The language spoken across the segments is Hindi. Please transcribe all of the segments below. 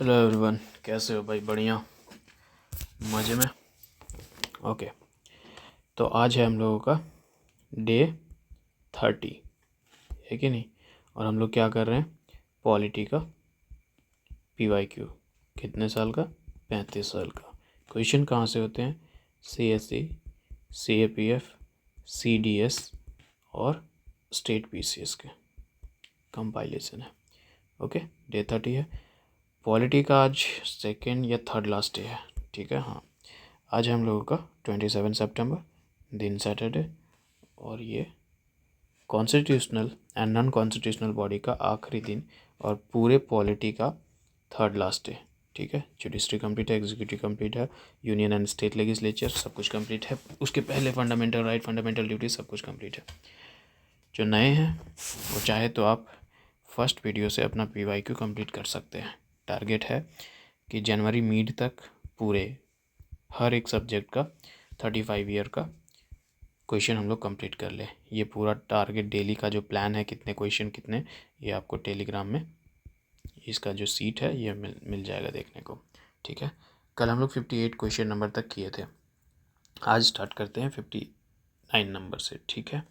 हेलो एवरीवन, कैसे हो भाई? बढ़िया, मज़े में। ओके, तो आज है हम लोगों का डे 30, है कि नहीं? और हम लोग क्या कर रहे हैं? पॉलिटी का PYQ। कितने साल का? 35 साल का। क्वेश्चन कहाँ से होते हैं? CSE, CAPF, CDS और स्टेट PCS के कंपाइलेशन है। ओके, डे 30 है। पॉलिटी का आज सेकेंड या थर्ड लास्ट डे है, ठीक है? हाँ, आज हम लोगों का 27 सितंबर, दिन सैटरडे, और ये constitutional and non constitutional body का आखिरी दिन और पूरे पॉलिटी का थर्ड लास्ट डे, ठीक है? जुडिशरी कंप्लीट है, एग्जीक्यूटिव कंप्लीट है, यूनियन एंड स्टेट लेजिस्लेचर सब कुछ कंप्लीट है, उसके पहले फंडामेंटल राइट, फंडामेंटल ड्यूटी सब कुछ कंप्लीट है। जो नए हैं वो चाहे तो आप फर्स्ट वीडियो से अपना PYQ कंप्लीट कर सकते हैं। टारगेट है कि जनवरी मिड तक पूरे हर एक सब्जेक्ट का 35 ईयर का क्वेश्चन हम लोग कंप्लीट कर ले। ये पूरा टारगेट डेली का जो प्लान है, कितने क्वेश्चन कितने, ये आपको टेलीग्राम में इसका जो सीट है ये मिल जाएगा देखने को, ठीक है? कल हम लोग 58 क्वेश्चन नंबर तक किए थे, आज स्टार्ट करते हैं 59 नंबर से, ठीक है?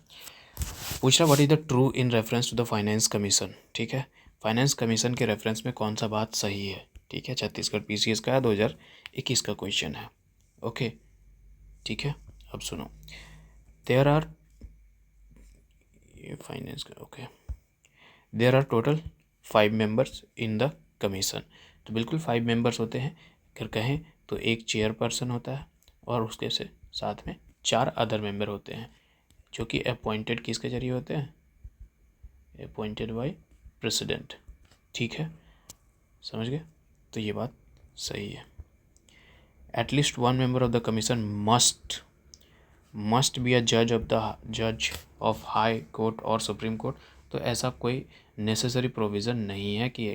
पूछ रहा what is the true in reference to the finance commission, ठीक है? फाइनेंस कमीशन के रेफरेंस में कौन सा बात सही है, ठीक है? छत्तीसगढ़ PCS का 2021 का क्वेश्चन है। ओके, ठीक है? अब सुनो, देयर आर ये फाइनेंस का, okay, there are total 5 members in the commission. तो बिल्कुल 5 मेंबर्स होते हैं। अगर कहें तो एक चेयरपर्सन होता है और उसके से साथ में 4 अदर मेंबर होते हैं जो कि अपॉइंटेड किसके जरिए होते हैं? अपॉइंटेड बाय प्रेसिडेंट, ठीक है? समझ गए? तो ये बात सही है। At least one member of the commission must be a जज ऑफ हाई कोर्ट और सुप्रीम कोर्ट। तो ऐसा कोई नेसेसरी प्रोविज़न नहीं है कि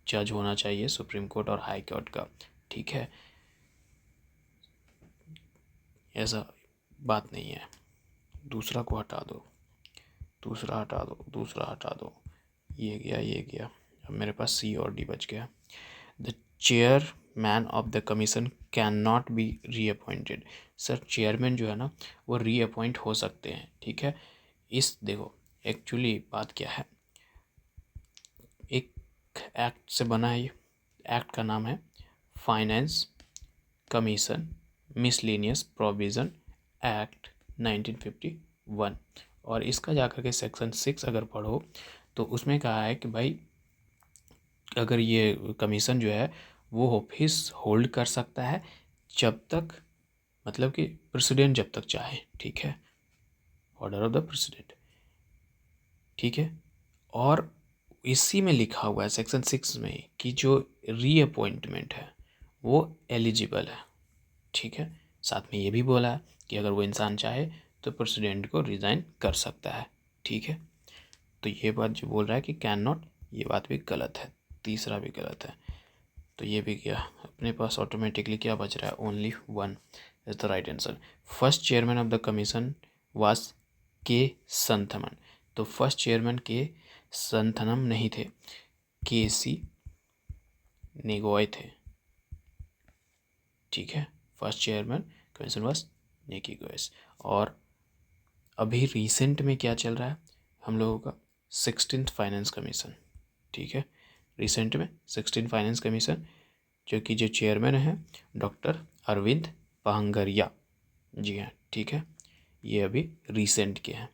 जज होना चाहिए सुप्रीम कोर्ट और हाई कोर्ट का, ठीक है? ऐसा बात नहीं है। दूसरा को हटा दो, दूसरा हटा दो, दूसरा हटा दो, ये गया, ये गया। अब मेरे पास C और D बच गया। The chairman of the commission can not be reappointed. Sir, chairman जो है ना वो रीअपॉइंट हो सकते हैं, ठीक है? इस देखो, एक्चुअली बात क्या है, एक एक्ट से बना है ये। एक्ट का नाम है finance commission miscellaneous provision act 1951, और इसका जाकर के सेक्शन 6 अगर पढ़ो तो उसमें कहा है कि भाई अगर ये कमीशन जो है वो ऑफिस होल्ड कर सकता है जब तक, मतलब कि प्रेसिडेंट जब तक चाहे, ठीक है? ऑर्डर ऑफ द प्रेसिडेंट, ठीक है? और इसी में लिखा हुआ है सेक्शन 6 में कि जो रीअपॉइंटमेंट है वो एलिजिबल है, ठीक है? साथ में ये भी बोला है कि अगर वो इंसान चाहे तो प्रेसिडेंट को रिज़ाइन कर सकता है, ठीक है? तो ये बात जो बोल रहा है कि कैन नॉट, ये बात भी गलत है, तीसरा भी गलत है। तो ये भी गया। अपने पास ऑटोमेटिकली क्या बच रहा है? Only 1 is the right answer. First chairman of the commission was के संथमन। तो फर्स्ट चेयरमैन के संथनम नहीं थे, KC नेगोय थे, ठीक है? फर्स्ट चेयरमैन कमीशन वाज नेकी गोयस। और अभी रिसेंट में क्या चल रहा है हम लोगों का? 16th फाइनेंस कमीशन, ठीक है? रिसेंट में 16 फाइनेंस कमीशन जो कि जो चेयरमैन है डॉक्टर अरविंद पांगरिया, जी हाँ, ठीक है? ये अभी रिसेंट के हैं।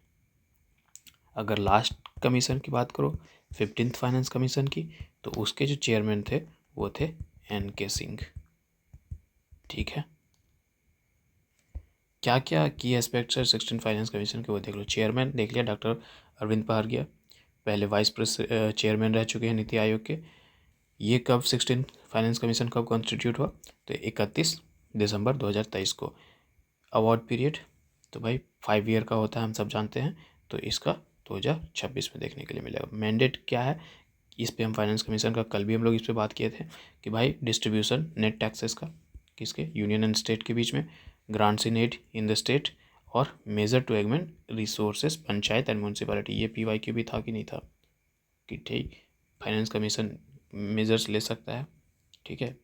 अगर लास्ट कमीशन की बात करो 15th फाइनेंस कमीशन की, तो उसके जो चेयरमैन थे वो थे NK सिंह, ठीक है? क्या क्या की एस्पेक्ट्स है 16 फाइनेंस कमीशन के वो देख लो। चेयरमैन देख लिया डॉक्टर अरविंद पांगरिया, पहले वाइस चेयरमैन रह चुके हैं नीति आयोग के। ये कब 16 फाइनेंस कमीशन कब कॉन्स्टिट्यूट हुआ? तो 31 दिसंबर 2023 को। अवार्ड पीरियड तो भाई 5 ईयर का होता है, हम सब जानते हैं, तो इसका 2026 में देखने के लिए मिलेगा। मैंडेट क्या है इस पे? हम फाइनेंस कमीशन का कल भी हम लोग इस पे बात किए थे कि भाई डिस्ट्रीब्यूशन नेट टैक्सेस का किसके? यूनियन एंड स्टेट के बीच में, grants in aid in the state, और measure to augment resources panchayat and municipality. ये PYQ भी था कि नहीं था कि ठीक फाइनेंस कमीशन मेजर्स ले सकता है ठीक है,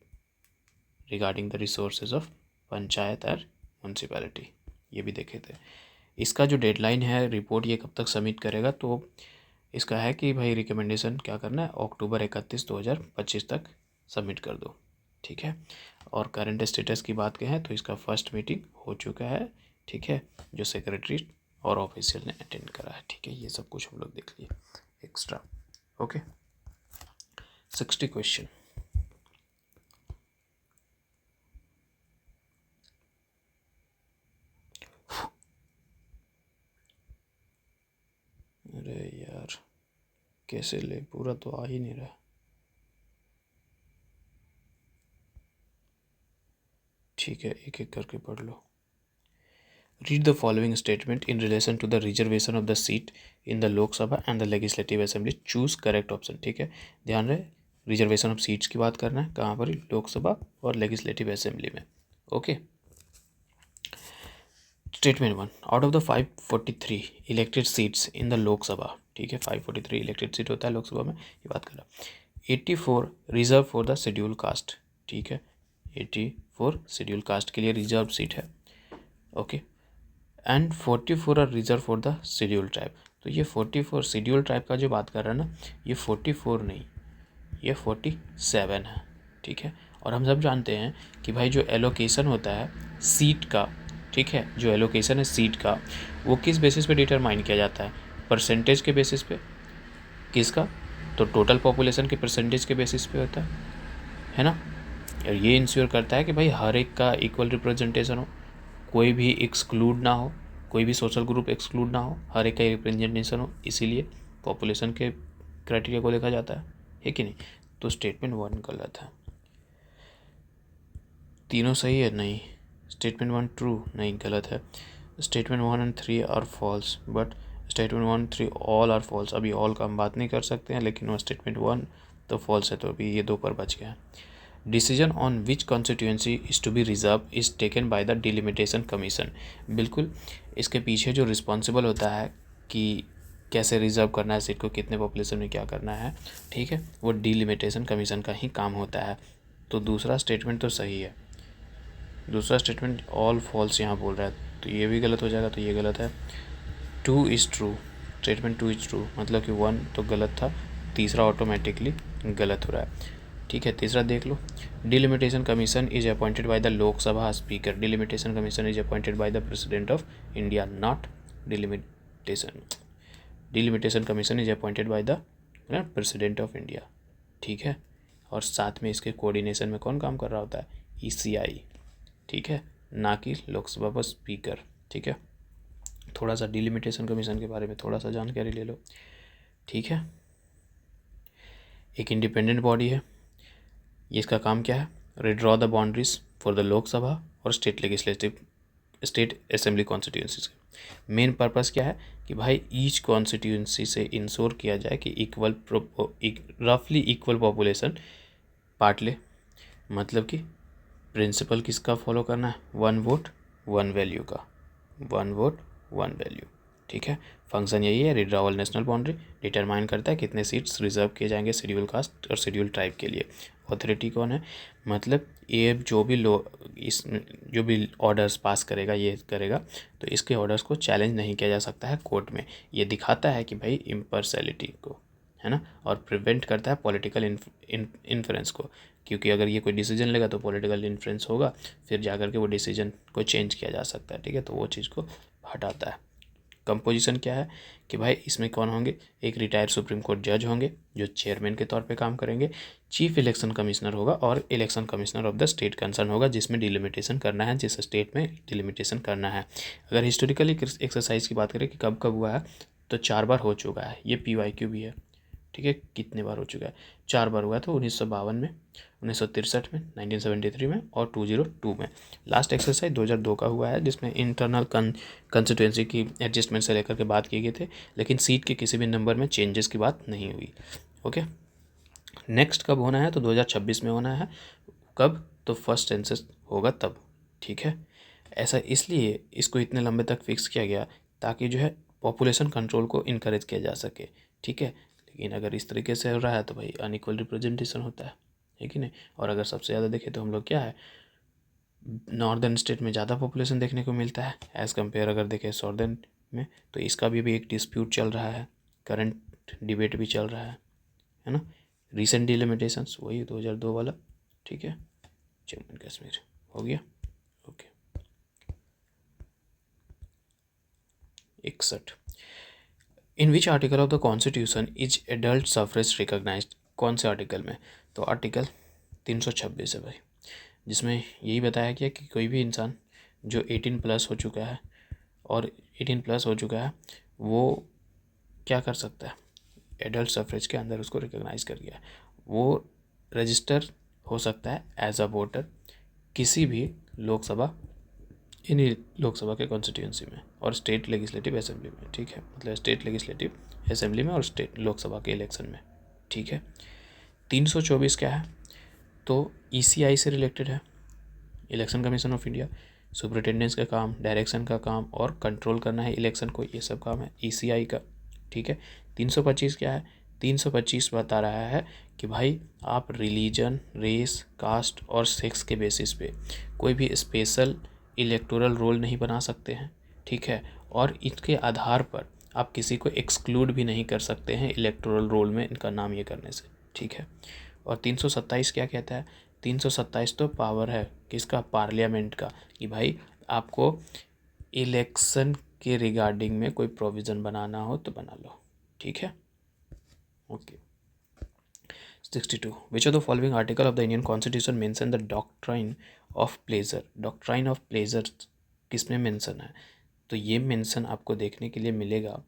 regarding the resources of panchayat और म्यूनसिपैलिटी, ये भी देखे थे। इसका जो डेडलाइन है रिपोर्ट ये कब तक सबमिट करेगा, तो इसका है कि भाई रिकमेंडेशन क्या करना है, अक्टूबर 31, 2025 तक सबमिट कर दो। ठीक है, और करंट स्टेटस की बात करें तो इसका फर्स्ट मीटिंग हो चुका है। ठीक है, जो सेक्रेटरी और ऑफिशियल ने अटेंड करा है। ठीक है, ये सब कुछ हम लोग देख लिए एक्स्ट्रा। Okay, 60 question. अरे यार कैसे ले, पूरा तो आ ही नहीं रहा। ठीक है, एक एक करके पढ़ लो। Read the following statement in relation to the reservation of the seat in the Lok Sabha and the Legislative Assembly. Choose correct option. ठीक है, ध्यान रहे रिजर्वेशन ऑफ सीट्स की बात करना है, कहाँ पर, लोकसभा और लेजिस्लेटिव असेंबली में। Okay, statement 1, out of the 543 elected seats in the Lok Sabha, ठीक है 543 इलेक्टेड सीट होता है लोकसभा में, ये बात कर रहा, 84 reserve for the schedule caste. ठीक है, 84 शेड्यूल कास्ट के लिए रिजर्व सीट है। Okay, and 44 are reserve for the schedule tribe. तो ये 44 शेड्यूल ट्राइब का जो बात कर रहा है ना, ये 44 नहीं, ये 47 है। ठीक है, और हम सब जानते हैं कि भाई जो एलोकेशन होता है सीट का, ठीक है, जो एलोकेशन है सीट का, वो किस बेसिस पे डिटरमाइन किया जाता है, परसेंटेज के बेसिस पे। किसका, तो टोटल पॉपुलेशन के परसेंटेज के बेसिस पे होता है ना। और ये इंश्योर करता है कि भाई हर एक का इक्वल रिप्रेजेंटेशन हो, कोई भी एक्सक्लूड ना हो, कोई भी सोशल ग्रुप एक्सक्लूड ना हो, हर एक का रिप्रेजेंटेशन हो, इसीलिए पॉपुलेशन के क्राइटेरिया को देखा जाता है कि नहीं। तो स्टेटमेंट 1 गलत है। तीनों सही है, नहीं। स्टेटमेंट 1 ट्रू, नहीं गलत है। Statement 1 and 3 are false, but statement 1 3 all are false. अभी ऑल का हम बात नहीं कर सकते हैं, लेकिन वो स्टेटमेंट 1 तो फॉल्स है, तो अभी ये 2 पर बच गया है। Decision on which constituency is to be reserve is taken by the delimitation commission. बिल्कुल, इसके पीछे जो रिस्पॉन्सिबल होता है कि कैसे रिजर्व करना है सीट को, कितने पॉपुलेशन में क्या करना है, ठीक है, वो डिलिमिटेशन कमीशन का ही काम होता है। तो दूसरा स्टेटमेंट तो सही है, दूसरा स्टेटमेंट ऑल फॉल्स यहाँ बोल रहा है, तो ये भी गलत हो जाएगा, तो ये गलत है। 2 is true, statement 2 is true, मतलब कि 1 तो गलत था, तीसरा ऑटोमेटिकली गलत हो रहा है। ठीक है, तीसरा देख लो, delimitation commission is appointed by the Lok Sabha speaker. Delimitation commission is appointed by the president of India, not delimitation. Delimitation commission is appointed by the president of India. ठीक है, और साथ में इसके कोऑर्डिनेशन में कौन काम कर रहा होता है, ईसीआई। ठीक है, ना कि लोकसभा पर स्पीकर। ठीक है, थोड़ा सा डिलिमिटेशन कमीशन के बारे में थोड़ा सा जानकारी ले लो। ठीक है, एक इंडिपेंडेंट बॉडी है, ये इसका काम क्या है, redraw the boundaries for the Lok Sabha और state assembly constituencies. Main purpose क्या है कि भाई ईच कॉन्स्टिट्यूंसी से इंश्योर किया जाए कि रफली इक्वल पॉपुलेशन पार्ट ले। मतलब कि प्रिंसिपल किसका फॉलो करना है, 1 वोट 1 वैल्यू का, 1 वोट 1 वैल्यू। ठीक है, फंक्शन यही है, रिड्रावल नेशनल बाउंड्री डिटरमाइन करता है कितने सीट्स रिजर्व किए जाएंगे शेड्यूल कास्ट और शेड्यूल ट्राइब के लिए। अथॉरिटी कौन है, मतलब ये जो भी ऑर्डर्स पास करेगा, ये करेगा, तो इसके ऑर्डर्स को चैलेंज नहीं किया जा सकता है कोर्ट में। ये दिखाता है कि भाई इम्पार्शियलिटी को, है ना, और प्रिवेंट करता है पॉलिटिकल इन्फ्लुएंस को, क्योंकि अगर ये कोई डिसीजन लेगा तो पॉलिटिकल इन्फ्लुएंस होगा, फिर जाकर के वो डिसीजन को चेंज किया जा सकता है। ठीक है, तो वो चीज़ को हटाता है। कंपोजिशन क्या है कि भाई इसमें कौन होंगे, एक रिटायर्ड सुप्रीम कोर्ट जज होंगे जो चेयरमैन के तौर पे काम करेंगे, चीफ इलेक्शन कमिश्नर होगा और election commissioner of the state concern होगा, जिसमें डिलिमिटेशन करना है, जिस स्टेट में डिलिमिटेशन करना है। अगर हिस्टोरिकली एक्सरसाइज की बात करें कि कब कब हुआ है, तो 4 बार हो चुका है, ये PYQ भी है। ठीक है, कितने बार हो चुका है, 4 बार हुआ था, 1952 में, 1963 में, 1973 में और 2002 में। लास्ट एक्सरसाइज 2002 का हुआ है, जिसमें इंटरनल कंस्टिट्यूएंसी की एडजस्टमेंट से लेकर के बात किए गए थे, लेकिन सीट के किसी भी नंबर में चेंजेस की बात नहीं हुई। ओके, नेक्स्ट कब होना है, तो 2026 में होना है। कब, तो फर्स्ट सेंसस होगा तब। ठीक है, ऐसा इसलिए इसको इतने लंबे तक फिक्स किया गया ताकि जो है पॉपुलेशन कंट्रोल को इनकरेज किया जा सके। ठीक है, लेकिन अगर इस तरीके से हो रहा है तो भाई अनइक्वल रिप्रेजेंटेशन होता है है कि नहीं। और अगर सबसे ज़्यादा देखें तो हम लोग क्या है, नॉर्दर्न स्टेट में ज़्यादा पॉपुलेशन देखने को मिलता है एज़ कम्पेयर अगर देखें सॉर्दर्न में। तो इसका भी एक डिस्प्यूट चल रहा है, करंट डिबेट भी चल रहा है ना। रिसेंट डिलिमिटेशंस वही 2002 वाला, ठीक है। जम्मू एंड कश्मीर हो गया, okay. 61, in which article of the constitution is adult suffrage recognised, कौन से आर्टिकल में, तो आर्टिकल 326 है भाई, जिसमें यही बताया गया कि कोई भी इंसान जो 18 प्लस हो चुका है और 18 प्लस हो चुका है वो क्या कर सकता है, एडल्ट सफरेज के अंदर उसको रिकॉग्नाइज कर गया, वो रजिस्टर हो सकता है एज अ वोटर किसी भी लोकसभा, इन्हीं लोकसभा के कॉन्स्टिट्यूंसी में और स्टेट लेजिस्लेटिव असेंबली में, ठीक है, मतलब स्टेट लेजिस्लेटिव असेंबली में और स्टेट लोकसभा के इलेक्शन में, ठीक है। 324 क्या है, तो ईसीआई से रिलेटेड है, election commission of India, superintendence का काम, डायरेक्शन का काम और कंट्रोल करना है इलेक्शन को, ये सब काम है ईसीआई का, ठीक है। 325 क्या है, 325 बता रहा है कि भाई आप रिलीजन, रेस, कास्ट और सेक्स के बेसिस पे कोई भी स्पेशल इलेक्टोरल रोल नहीं बना सकते हैं, ठीक है। और इसके आधार पर आप किसी को एक्सक्लूड भी नहीं कर सकते हैं इलेक्टोरल रोल में इनका नाम ये करने से, ठीक है। और 327 क्या कहता है, 327 तो पावर है किसका, पार्लियामेंट का, कि भाई आपको इलेक्शन के रिगार्डिंग में कोई प्रोविज़न बनाना हो तो बना लो, ठीक है, okay. 62, which of the following article of the Indian constitution mention the doctrine of pleasure, doctrine of pleasure किसमें मेंशन है, तो ये मेंशन आपको देखने के लिए मिलेगा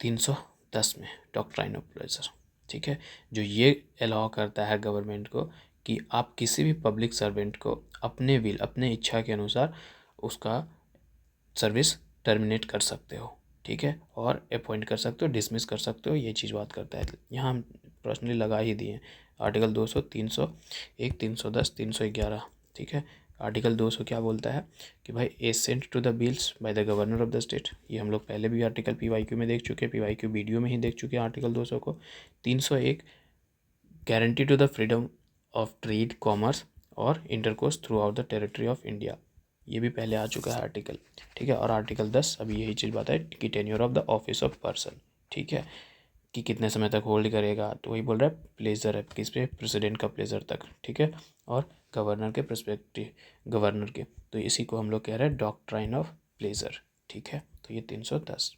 310 में, डॉक्ट्राइन ऑफ प्लेजर, ठीक है, जो ये अलाउ करता है गवर्नमेंट को कि आप किसी भी पब्लिक सर्वेंट को अपने विल, अपने इच्छा के अनुसार उसका सर्विस टर्मिनेट कर सकते हो, ठीक है, और अपॉइंट कर सकते हो, डिसमिस कर सकते हो, ये चीज़ बात करता है। यहाँ हम पर्सनली लगा ही दिए आर्टिकल 200, 301, 310, 311, ठीक है। आर्टिकल 200 क्या बोलता है कि भाई assent to the bills by the governor of the state, ये हम लोग पहले भी आर्टिकल पीवाईक्यू में देख चुके हैं, पीवाईक्यू वीडियो में ही देख चुके हैं आर्टिकल 200 को। 301 guarantee to the freedom of trade, commerce और intercourse throughout the territory of India, ये भी पहले आ चुका है आर्टिकल, ठीक है। और आर्टिकल 10 अभी यही चीज़ बताए कि tenure of the office of person, ठीक है, कि कितने समय तक होल्ड करेगा, तो वही बोल रहा है प्लेजर है किस पे, प्रेसिडेंट का प्लेजर तक, ठीक है, और गवर्नर के प्रस्पेक्टिव गवर्नर के, तो इसी को हम लोग कह रहे हैं डॉक्ट्राइन ऑफ प्लेजर, ठीक है। तो ये 310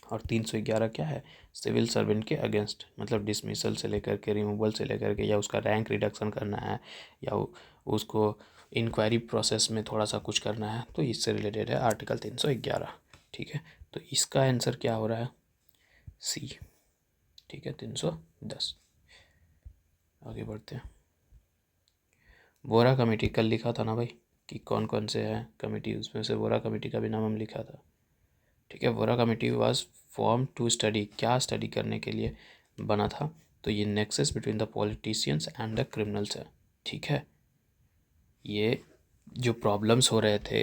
और 311 क्या है, सिविल सर्वेंट के अगेंस्ट, मतलब डिसमिसल से लेकर के, रिमूवल से लेकर के, या उसका रैंक रिडक्शन करना है, या उसको इंक्वायरी प्रोसेस में थोड़ा सा कुछ करना है, तो इससे रिलेटेड है आर्टिकल 311, ठीक है। तो इसका आंसर क्या हो रहा है, सी, ठीक है, 310। आगे बढ़ते हैं। वोरा कमेटी कल लिखा था ना भाई कि कौन कौन से हैं कमेटी, उसमें से वोरा कमेटी का भी नाम हम लिखा था, ठीक है। Vohra committee was form to study, क्या स्टडी करने के लिए बना था, तो ये nexus between the politicians and the criminals है, ठीक है। ये जो प्रॉब्लम्स हो रहे थे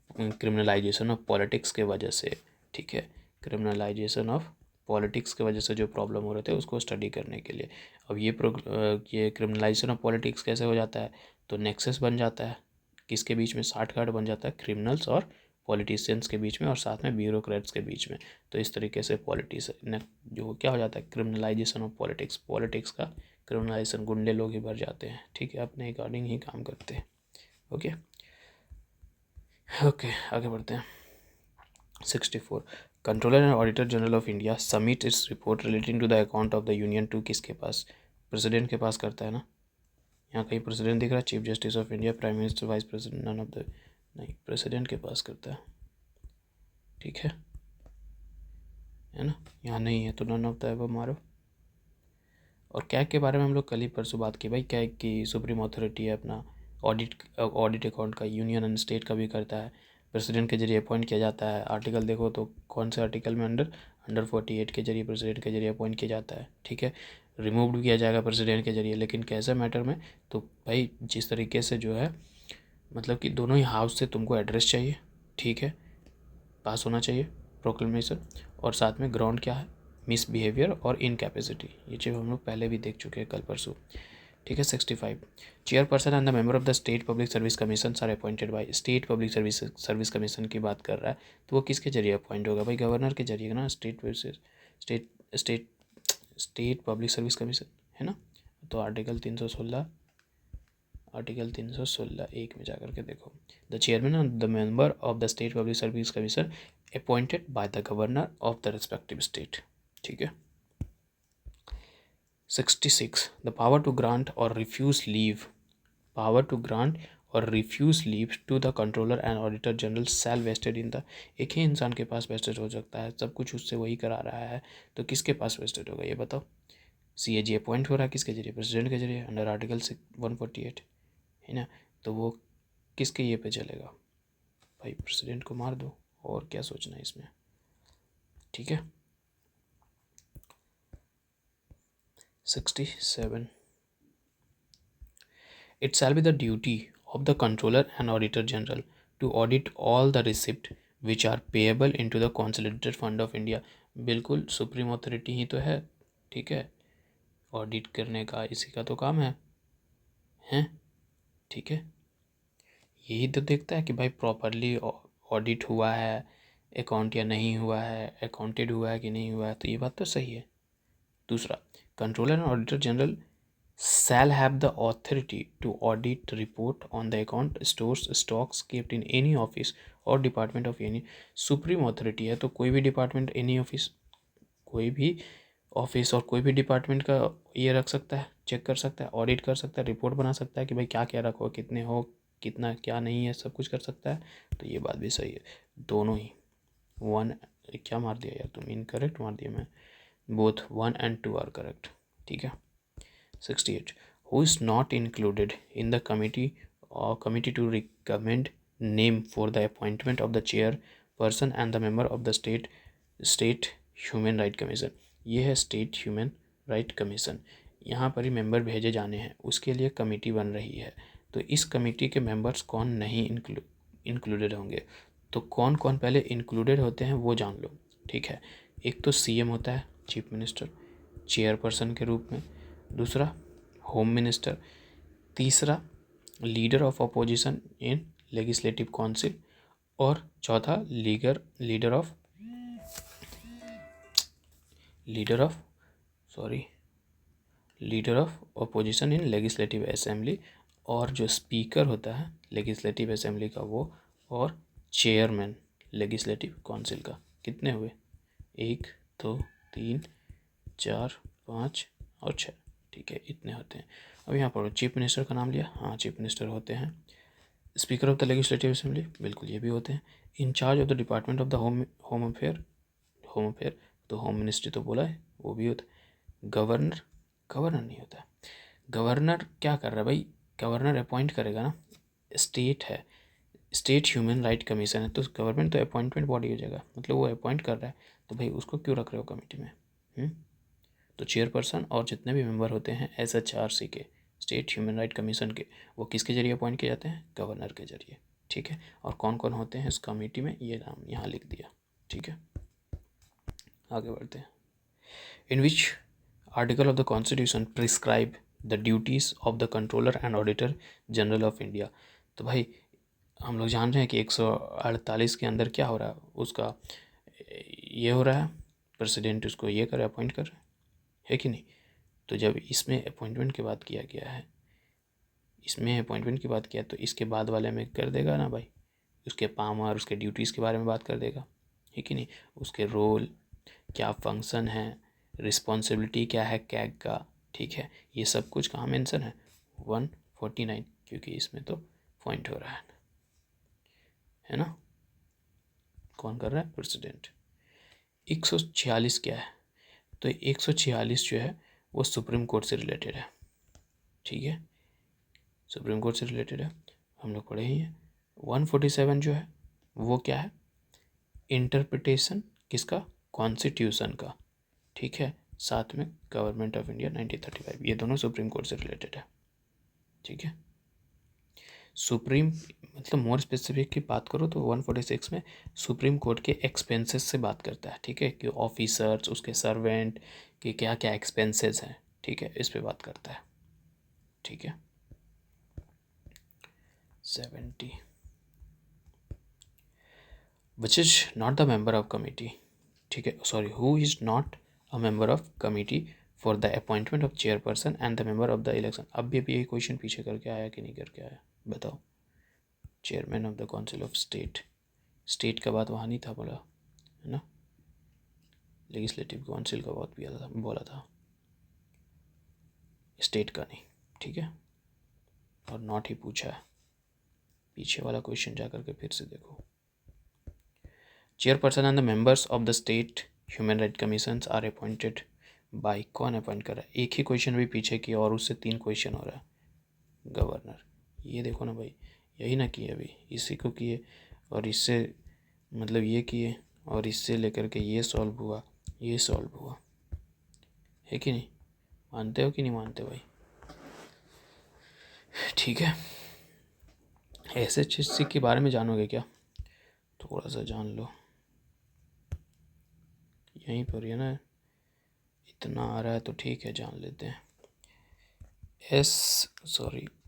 क्रिमिनलाइजेशन ऑफ पॉलिटिक्स के वजह से, ठीक है, क्रिमिनलाइजेशन ऑफ पॉलिटिक्स के वजह से जो प्रॉब्लम हो रहे थे उसको स्टडी करने के लिए। अब ये क्रिमिनलाइजेशन ऑफ पॉलिटिक्स कैसे हो जाता है, तो नेक्सस बन जाता है किसके बीच में, साठगांठ बन जाता है क्रिमिनल्स और पॉलिटिशियंस के बीच में और साथ में ब्यूरोक्रेट्स के बीच में। तो इस तरीके से पॉलिटिशियन जो क्या हो जाता है, क्रिमिनलाइजेशन ऑफ पॉलिटिक्स, पॉलिटिक्स का क्रिमिनलाइजेशन, गुंडे लोग ही भर जाते हैं, ठीक है, अपने अकॉर्डिंग ही काम करते हैं, ओके ओके। आगे बढ़ते हैं। 64, controller and auditor general of India submit its report relating to the account of the union to किसके पास, प्रेसिडेंट के पास करता है ना, यहाँ कहीं प्रेसिडेंट दिख रहा है, chief justice of India, prime minister, vice president, none of the, नहीं, प्रेसिडेंट के पास करता है, ठीक है ना, यहाँ नहीं है तो नन ऑफ द अबव मारो। और कैग के बारे में हम लोग कल ही परसों बात की भाई, कैग की सुप्रीम अथॉरिटी है अपना ऑडिट अकाउंट का, यूनियन एंड स्टेट का भी करता है, प्रेसिडेंट के जरिए अपॉइंट किया जाता है। आर्टिकल देखो तो कौन से आर्टिकल में, अंडर 48 के जरिए प्रेसिडेंट के जरिए अपॉइंट किया जाता है, ठीक है। रिमूव भी किया जाएगा प्रेसिडेंट के जरिए, लेकिन कैसे मैटर में, तो भाई जिस तरीके से जो है, मतलब कि दोनों ही हाउस से तुमको एड्रेस चाहिए, ठीक है, पास होना चाहिए प्रोक्लेमेशन, और साथ में ग्राउंड क्या है, मिसबिहेवियर और इनकैपेसिटी, ये चीज़ हम लोग पहले भी देख चुके हैं कल परसों, ठीक है। 65, chairperson and the member of the state public service commission are appointed by, state public service commission की बात कर रहा है तो वो किसके जरिए अपॉइंट होगा भाई, गवर्नर के जरिए ना, state state state public service commission है ना। तो आर्टिकल 316 एक में जाकर के देखो, the chairman and the member of the state public service commission appointed by the governor of the respective state, ठीक है। 66, द पावर टू ग्रांट और refuse leave, power to grant और refuse leave to the controller and auditor general shall vested in the, एक ही इंसान के पास वेस्टेड हो सकता है, सब कुछ उससे वही करा रहा है, तो किसके पास वेस्टेड होगा ये बताओ। CAG अपॉइंट हो रहा है किसके जरिए, प्रेसिडेंट के जरिए अंडर आर्टिकल 148 है ना। तो वो किसके ये पे चलेगा भाई, प्रेसिडेंट को मार दो, और क्या सोचना है इसमें, ठीक है। 67, it shall be the duty of the controller and auditor general to audit all the receipt which are payable into the consolidated fund of India, बिल्कुल सुप्रीम अथॉरिटी ही तो है, ठीक है, ऑडिट करने का इसी का तो काम है, हैं, ठीक है। यही तो देखता है कि भाई प्रॉपरली ऑडिट हुआ है अकाउंट या नहीं हुआ है, अकाउंटेड हुआ है कि नहीं हुआ है, तो ये बात तो सही है। दूसरा, controller and auditor general shall have the authority to audit report on the account stores stocks kept in any office or department of any, supreme authority है तो कोई भी डिपार्टमेंट, एनी ऑफिस, कोई भी ऑफिस और कोई भी डिपार्टमेंट का ये रख सकता है, चेक कर सकता है, ऑडिट कर सकता है, रिपोर्ट बना सकता है कि भाई क्या क्या रखो, कितने हो, कितना क्या नहीं है, सब कुछ कर सकता है। तो ये बात भी सही है, दोनों ही। वन, क्या मार दिया यार तुम, इनकरेक्ट मार दिया मैं, बोथ 1 and 2 आर करेक्ट, ठीक है। 68, who is not included in the committee to recommend name for the appointment of the chairperson and the member of the state human right commission, ये है स्टेट ह्यूमन राइट कमीशन, यहाँ पर ही मेंबर भेजे जाने हैं, उसके लिए कमेटी बन रही है। तो इस कमेटी के मेंबर्स कौन नहीं इंक्लूडेड होंगे, तो कौन कौन पहले इंक्लूडेड होते हैं वो जान लो, ठीक है। एक तो CM होता है, चीफ मिनिस्टर, चेयरपर्सन के रूप में, दूसरा होम मिनिस्टर, तीसरा leader of opposition in legislative council, और चौथा leader of opposition in legislative assembly, और जो स्पीकर होता है लेजिस्लेटिव असेंबली का वो, और चेयरमैन लेजिस्लेटिव काउंसिल का। कितने हुए, 1 2 3 4 5 और 6, ठीक है, इतने होते हैं। अब यहाँ पढ़ो, चीफ मिनिस्टर का नाम लिया, हाँ चीफ मिनिस्टर होते हैं। Speaker of the legislative assembly, बिल्कुल ये भी होते हैं। Incharge of the department of the home affair, तो होम मिनिस्ट्री तो बोला है, वो भी होता है। गवर्नर नहीं होता है। गवर्नर क्या कर रहा है भाई, गवर्नर अपॉइंट करेगा ना, स्टेट है, स्टेट ह्यूमन राइट कमीशन है, तो गवर्नमेंट तो अपॉइंटमेंट बॉडी हो जाएगा, मतलब वो अपॉइंट कर रहा है, तो भाई उसको क्यों रख रहे हो कमेटी में। तो चेयरपर्सन और जितने भी मेंबर होते हैं SHRC के, स्टेट ह्यूमन राइट कमीशन के, वो किसके जरिए अपॉइंट किए जाते हैं, गवर्नर के जरिए, ठीक है। और कौन कौन होते हैं इस कमेटी में, ये नाम यहाँ लिख दिया, ठीक है। आगे बढ़ते हैं। In which article of the constitution prescribe the duties of the controller and auditor general of India, तो भाई हम लोग जान रहे हैं कि 148 के अंदर क्या हो रहा है, उसका ये हो रहा है, प्रेसिडेंट उसको ये करे, अपॉइंट कर रहे है कि नहीं। तो जब इसमें अपॉइंटमेंट की बात किया गया है, इसमें अपॉइंटमेंट की बात किया, तो इसके बाद वाले में कर देगा ना भाई, उसके पावर, उसके ड्यूटीज़ के बारे में बात कर देगा, है कि नहीं, उसके रोल क्या, फंक्शन है, रिस्पॉन्सिबिलिटी क्या है कैग का, ठीक है, ये सब कुछ कहाँ मेंशन है, 149, क्योंकि इसमें तो पॉइंट हो रहा है ना, कौन कर रहा है, प्रेसिडेंट। 146 क्या है, तो 146 जो है वो सुप्रीम कोर्ट से रिलेटेड है, ठीक है, सुप्रीम कोर्ट से रिलेटेड है, हम लोग पढ़े ही हैं। 147 जो है वो क्या है, इंटरप्रिटेशन किसका, कॉन्स्टिट्यूशन का, ठीक है, साथ में गवर्नमेंट ऑफ इंडिया 1935, ये दोनों सुप्रीम कोर्ट से रिलेटेड है, ठीक है। सुप्रीम मतलब मोर स्पेसिफिक की बात करो तो 146 में सुप्रीम कोर्ट के एक्सपेंसेस से बात करता है, ठीक है, कि ऑफिसर्स, उसके सर्वेंट के क्या क्या एक्सपेंसेस हैं, ठीक है, इस पे बात करता है, ठीक है। 70 which is not the member of committee, ठीक है, sorry, who is not a member of committee for the appointment of chairperson and the member of the election. अब भी अभी ये क्वेश्चन पीछे करके आया कि नहीं करके आया, बताओ। Chairman of the council of state, state का बात वहाँ नहीं था बोला, है ना, लेजिस्लेटिव काउंसिल का बात भी बोला था, स्टेट का नहीं, ठीक है, और नॉट ही पूछा है। पीछे वाला क्वेश्चन जा करके फिर से देखो। Chairperson and the members of the state human right commissions are appointed by, कौन अपॉइंट कर रहा है? एक ही क्वेश्चन भी पीछे किया और उससे 3 क्वेश्चन हो रहा है, गवर्नर। ये देखो ना भाई, यही ना किए अभी, इसी को किए और इससे मतलब ये किए और इससे लेकर के ये सॉल्व हुआ, ये सॉल्व हुआ, है कि नहीं? मानते हो कि नहीं मानते भाई? ठीक है, SHSC के बारे में जानोगे क्या? थोड़ा सा जान लो, यहीं पर है ना, इतना आ रहा है तो ठीक है, जान लेते हैं।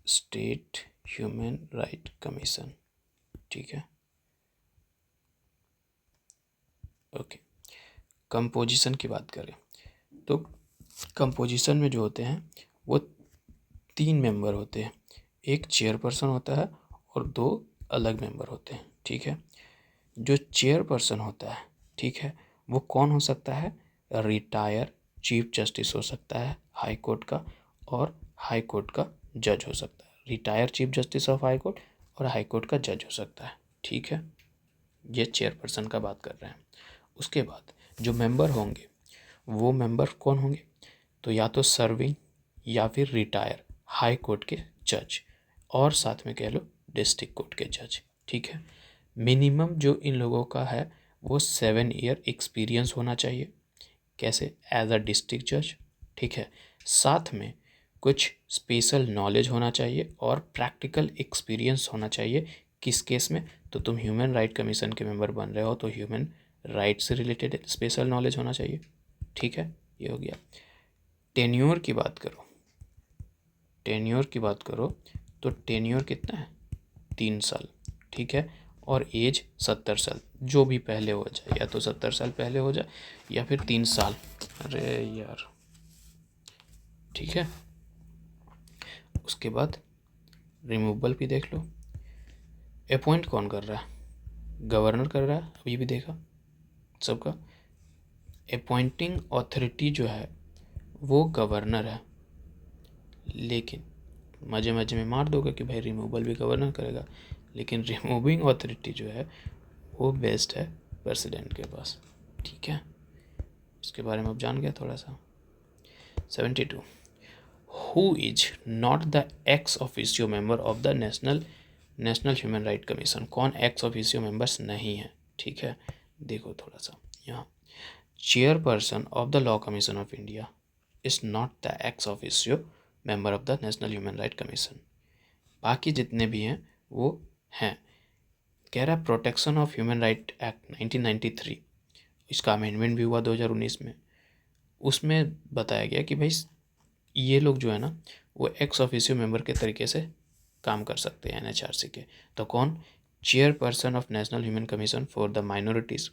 स्टेट ह्यूमन राइट कमीशन, ठीक है, ओके। कंपोजिशन की बात करें तो कंपोजिशन में जो होते हैं वो 3 मेंबर होते हैं, एक चेयरपर्सन होता है और 2 अलग मेंबर होते हैं, ठीक है। जो चेयरपर्सन होता है, ठीक है, वो कौन हो सकता है? रिटायर चीफ जस्टिस हो सकता है हाई कोर्ट का, और हाई कोर्ट का जज हो सकता है। Retire chief justice of high court और हाई कोर्ट का जज हो सकता है, ठीक है। ये चेयरपर्सन का बात कर रहे हैं। उसके बाद जो मेंबर होंगे वो मेंबर कौन होंगे? तो या तो सर्विंग या फिर रिटायर हाई कोर्ट के जज, और साथ में कह लो डिस्ट्रिक्ट कोर्ट के जज, ठीक है। मिनिमम जो इन लोगों का है वो 7 ईयर एक्सपीरियंस होना चाहिए, कैसे? एज अ डिस्ट्रिक्ट जज, ठीक है। साथ में कुछ स्पेशल नॉलेज होना चाहिए और प्रैक्टिकल एक्सपीरियंस होना चाहिए। किस केस में? तो तुम ह्यूमन राइट कमीशन के मेंबर बन रहे हो तो ह्यूमन राइट से रिलेटेड स्पेशल नॉलेज होना चाहिए, ठीक है, ये हो गया। टेन्योर की बात करो, टेन्योर की बात करो तो टेन्योर कितना है? 3 साल, ठीक है, और एज 70 साल, जो भी पहले हो जाए, या तो 70 साल पहले हो जाए या फिर 3 साल। अरे यार, ठीक है। उसके बाद रिमूवल भी देख लो। अपॉइंट कौन कर रहा है? गवर्नर कर रहा है, अभी भी देखा सबका। अपॉइंटिंग ऑथोरिटी जो है वो गवर्नर है, लेकिन मजे मजे में मार दोगे कि भाई रिमूवल भी गवर्नर करेगा, लेकिन रिमूविंग ऑथोरिटी जो है वो बेस्ट है प्रेसिडेंट के पास, ठीक है। इसके बारे में अब जान गया थोड़ा सा। 72 who is not the ex officio member of the national human right commission, कौन एक्स ऑफिशियो मेंबर्स नहीं है, ठीक है। देखो थोड़ा सा यहाँ, chairperson of the law commission of India is not the ex officio member of the national human right commission. बाकी जितने भी हैं वो हैं। कह रहा है protection of human right act 1993, इसका अमेंडमेंट भी हुआ 2019 में। उसमें बताया गया कि भाई ये लोग जो है ना वो एक्स ऑफिशियो मेंबर के तरीके से काम कर सकते हैं NHRC के। तो कौन? Chairperson of national human commission for the minorities,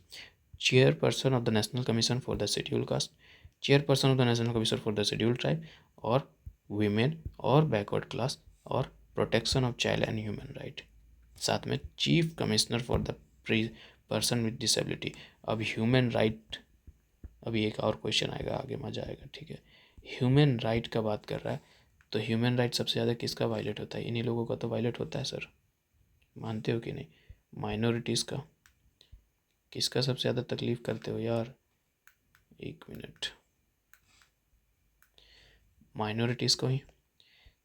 chairperson of the national commission for the schedule cast, chairperson of the national commission for the schedule tribe, और वीमेन और बैकवर्ड क्लास, और protection of child and human right. साथ में chief commissioner for the person with disability. अब ह्यूमन राइट, अभी एक और क्वेश्चन आएगा आगे, मजा आएगा, ठीक है। ह्यूमन राइट का बात कर रहा है तो ह्यूमन राइट सबसे ज़्यादा किसका वायलेट होता है? इन्हीं लोगों का तो वायलेट होता है सर, मानते हो कि नहीं? माइनॉरिटीज़ का। किसका सबसे ज़्यादा तकलीफ़ करते हो यार? एक मिनट, माइनॉरिटीज़ को ही,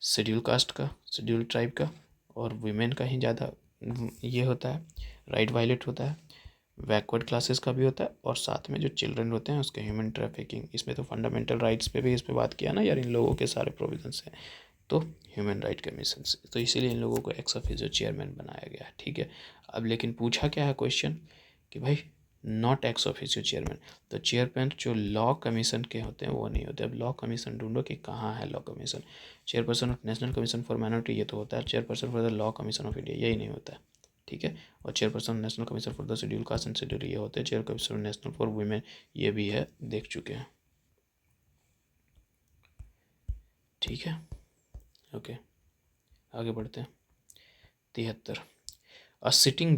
शेड्यूल कास्ट का, शेड्यूल ट्राइब का, और वीमेन का ही ज़्यादा ये होता है, राइट वायलेट होता है। बैकवर्ड क्लासेस का भी होता है, और साथ में जो चिल्ड्रन होते हैं उसके ह्यूमन ट्रैफिकिंग। इसमें तो फंडामेंटल राइट्स पे भी इस पे बात किया ना यार, इन लोगों के सारे प्रोविजंस हैं, तो ह्यूमन राइट कमीशन से, तो इसीलिए इन लोगों को एक्स ऑफिशियो चेयरमैन बनाया गया है, ठीक है। अब लेकिन पूछा क्या है क्वेश्चन कि भाई नॉट एक्स ऑफिशियो चेयरमैन, तो चेयरमैन जो लॉ कमीशन के होते हैं वो नहीं होते। अब लॉ कमीशन ढूंढो कि कहाँ है law commission. Chairperson of national commission for minority ये तो होता है, chairperson for the law commission of India यही नहीं होता है, ठीक है। और chairperson national commission for the schedule cast and schedule ये होते हैं, चेयरपर्सन नेशनल फॉर वुमेन ये भी है, देख चुके हैं, ठीक है। ओके आगे बढ़ते हैं। 73 अ सिटिंग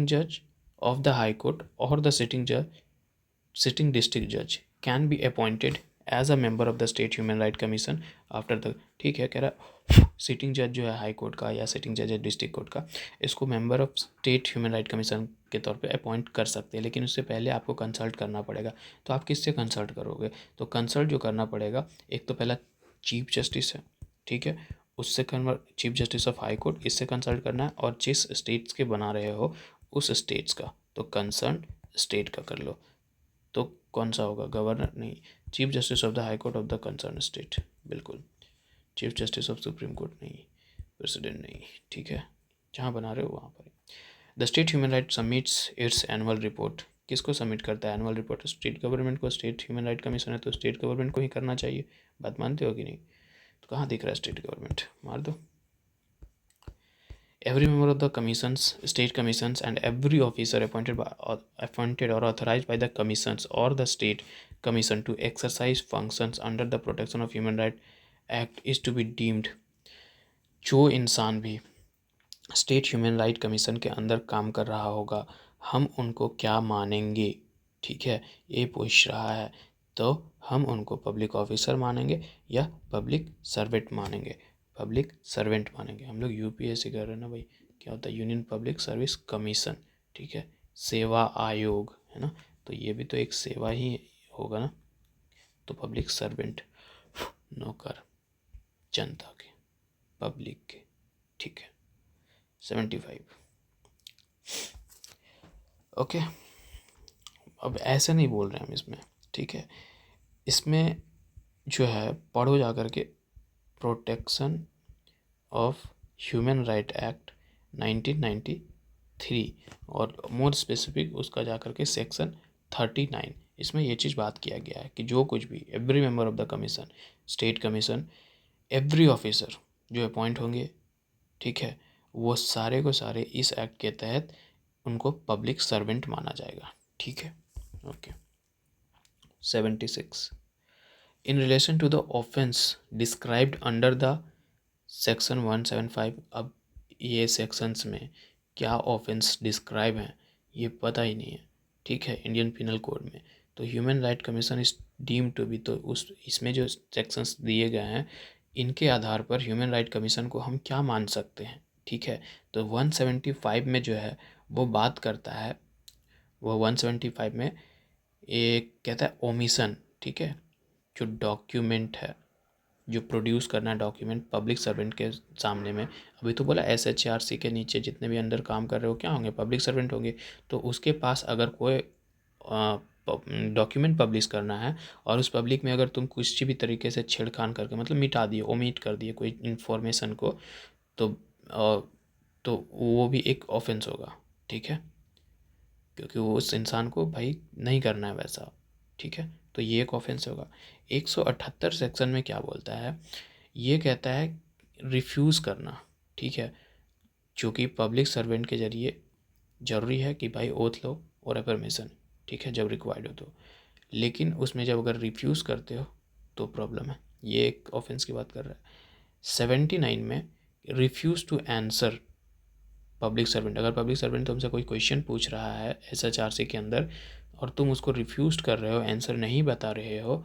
जज ऑफ द हाई कोर्ट और द सिटिंग डिस्ट्रिक्ट जज can be appointed as a member of the state human right commission after the, ठीक है, कह रहा सिटिंग जज जो है हाई कोर्ट का या सिटिंग जज है डिस्ट्रिक्ट कोर्ट का, इसको member of state human right commission के तौर पे अपॉइंट कर सकते हैं, लेकिन उससे पहले आपको कंसल्ट करना पड़ेगा। तो आप किससे कंसल्ट करोगे, तो कंसल्ट जो करना पड़ेगा एक तो पहला चीफ जस्टिस है, ठीक है, उससे chief justice of high court इससे कंसल्ट करना है, और जिस स्टेट्स के बना रहे हो उस स्टेट्स का, तो कंसर्न स्टेट का कर लो। तो कौन सा होगा, गवर्नर नहीं, chief justice of the high court of the concern state, बिल्कुल। Chief justice of supreme court नहीं, प्रेसिडेंट नहीं, ठीक है, जहाँ बना रहे हो वहाँ पर। The state human right submits its annual report, किसको सबमिट करता है एनुअल रिपोर्ट, स्टेट गवर्नमेंट को। स्टेट ह्यूमन राइट कमीशन है तो स्टेट गवर्नमेंट को ही करना चाहिए, बात मानते हो कि नहीं। तो कहाँ दिख रहा है स्टेट गवर्नमेंट, मार दो। Every member of the commissions, state commissions, and every officer appointed or authorized by the commissions or the state commission to exercise functions under the Protection of Human Rights Act is to be deemed, जो इंसान भी स्टेट ह्यूमन राइट कमीशन के अंदर काम कर रहा होगा हम उनको क्या मानेंगे, ठीक है, ये पूछ रहा है। तो हम उनको पब्लिक ऑफिसर मानेंगे या पब्लिक सर्वेंट मानेंगे, पब्लिक सर्वेंट मानेंगे। हम लोग यूपीएससी कर रहे हैं ना भाई, क्या होता है यूनियन पब्लिक सर्विस कमीशन, ठीक है, सेवा आयोग है ना, तो ये भी तो एक सेवा ही होगा ना, तो पब्लिक सर्वेंट, नौकर जनता के, पब्लिक के, ठीक है। 75 ओके। अब ऐसे नहीं बोल रहे हम इसमें, ठीक है, इसमें जो है पढ़ो जा कर के protection of human right act 1993 और मोर स्पेसिफिक उसका जा कर के सेक्शन 39, इसमें ये चीज़ बात किया गया है कि जो कुछ भी every member of the commission, state commission, every officer जो अपॉइंट होंगे, ठीक है, वो सारे को सारे इस एक्ट के तहत उनको पब्लिक सर्वेंट माना जाएगा, ठीक है। Okay 76 in relation to the offence described under the section 175, अब ये सेक्शंस में क्या ऑफेंस डिस्क्राइब हैं ये पता ही नहीं है, ठीक है, इंडियन पिनल कोड में। तो human right commission is deemed to be, तो उस इसमें जो सेक्शंस दिए गए हैं इनके आधार पर ह्यूमन राइट कमीशन को हम क्या मान सकते हैं, ठीक है। तो 175 में जो है वो बात करता है, वो 175 में एक कहता है ओमिशन, ठीक है, जो डॉक्यूमेंट है, जो प्रोड्यूस करना है डॉक्यूमेंट पब्लिक सर्वेंट के सामने में। अभी तो बोला SHRC के नीचे जितने भी अंदर काम कर रहे हो क्या होंगे, पब्लिक सर्वेंट होंगे। तो उसके पास अगर कोई डॉक्यूमेंट पब्लिश करना है और उस पब्लिक में अगर तुम कुछ भी तरीके से छेड़खान करके मतलब मिटा दिए, ओमिट कर दिए कोई इन्फॉर्मेशन को, तो तो वो भी एक ऑफेंस होगा, ठीक है, क्योंकि वो उस इंसान को भाई नहीं करना है वैसा, ठीक है, तो ये एक ऑफेंस होगा। 178 सेक्शन में क्या बोलता है, ये कहता है रिफ्यूज़ करना, ठीक है, जो कि पब्लिक सर्वेंट के जरिए ज़रूरी है कि भाई ओथ लो और अफर्मेशन, ठीक है, जब रिक्वायर्ड हो तो, लेकिन उसमें जब अगर रिफ्यूज़ करते हो तो प्रॉब्लम है, ये एक ऑफेंस की बात कर रहा है। 79 में refuse to answer public servant, अगर पब्लिक सर्वेंट तुमसे कोई क्वेश्चन पूछ रहा है SHRC के अंदर और तुम उसको रिफ्यूज़ कर रहे हो, आंसर नहीं बता रहे हो,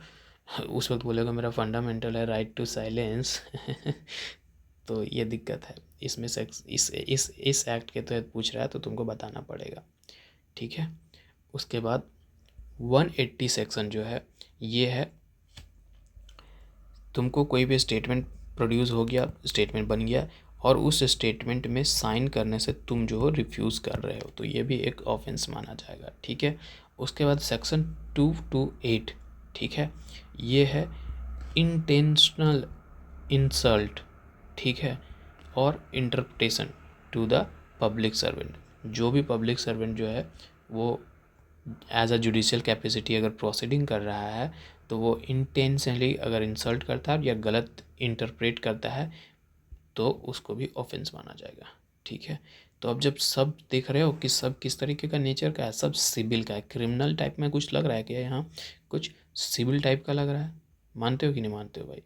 उस वक्त बोलेगा मेरा फंडामेंटल है राइट टू साइलेंस तो ये दिक्कत है इसमें। इस एक्ट के तहत पूछ रहा है तो तुमको बताना पड़ेगा, ठीक है। उसके बाद 180 सेक्शन जो है ये है, तुमको कोई भी स्टेटमेंट प्रोड्यूस हो गया, स्टेटमेंट बन गया और उस स्टेटमेंट में साइन करने से तुम जो हो रिफ्यूज़ कर रहे हो, तो ये भी एक ऑफेंस माना जाएगा, ठीक है। उसके बाद सेक्शन 228, ठीक है, ये है इंटेंशनल इंसल्ट, ठीक है, और interpretation to the public servant. जो भी पब्लिक सर्वेंट जो है वो एज अ जुडिशियल कैपेसिटी अगर प्रोसीडिंग कर रहा है तो वो इंटेंशनली अगर इंसल्ट करता है या गलत इंटरप्रेट करता है तो उसको भी ऑफेंस माना जाएगा, ठीक है। तो अब जब सब देख रहे हो कि सब किस तरीके का नेचर का है, सब सिविल का है, क्रिमिनल टाइप में कुछ लग रहा है क्या यहाँ, कुछ सिविल टाइप का लग रहा है, मानते हो कि नहीं मानते हो भाई?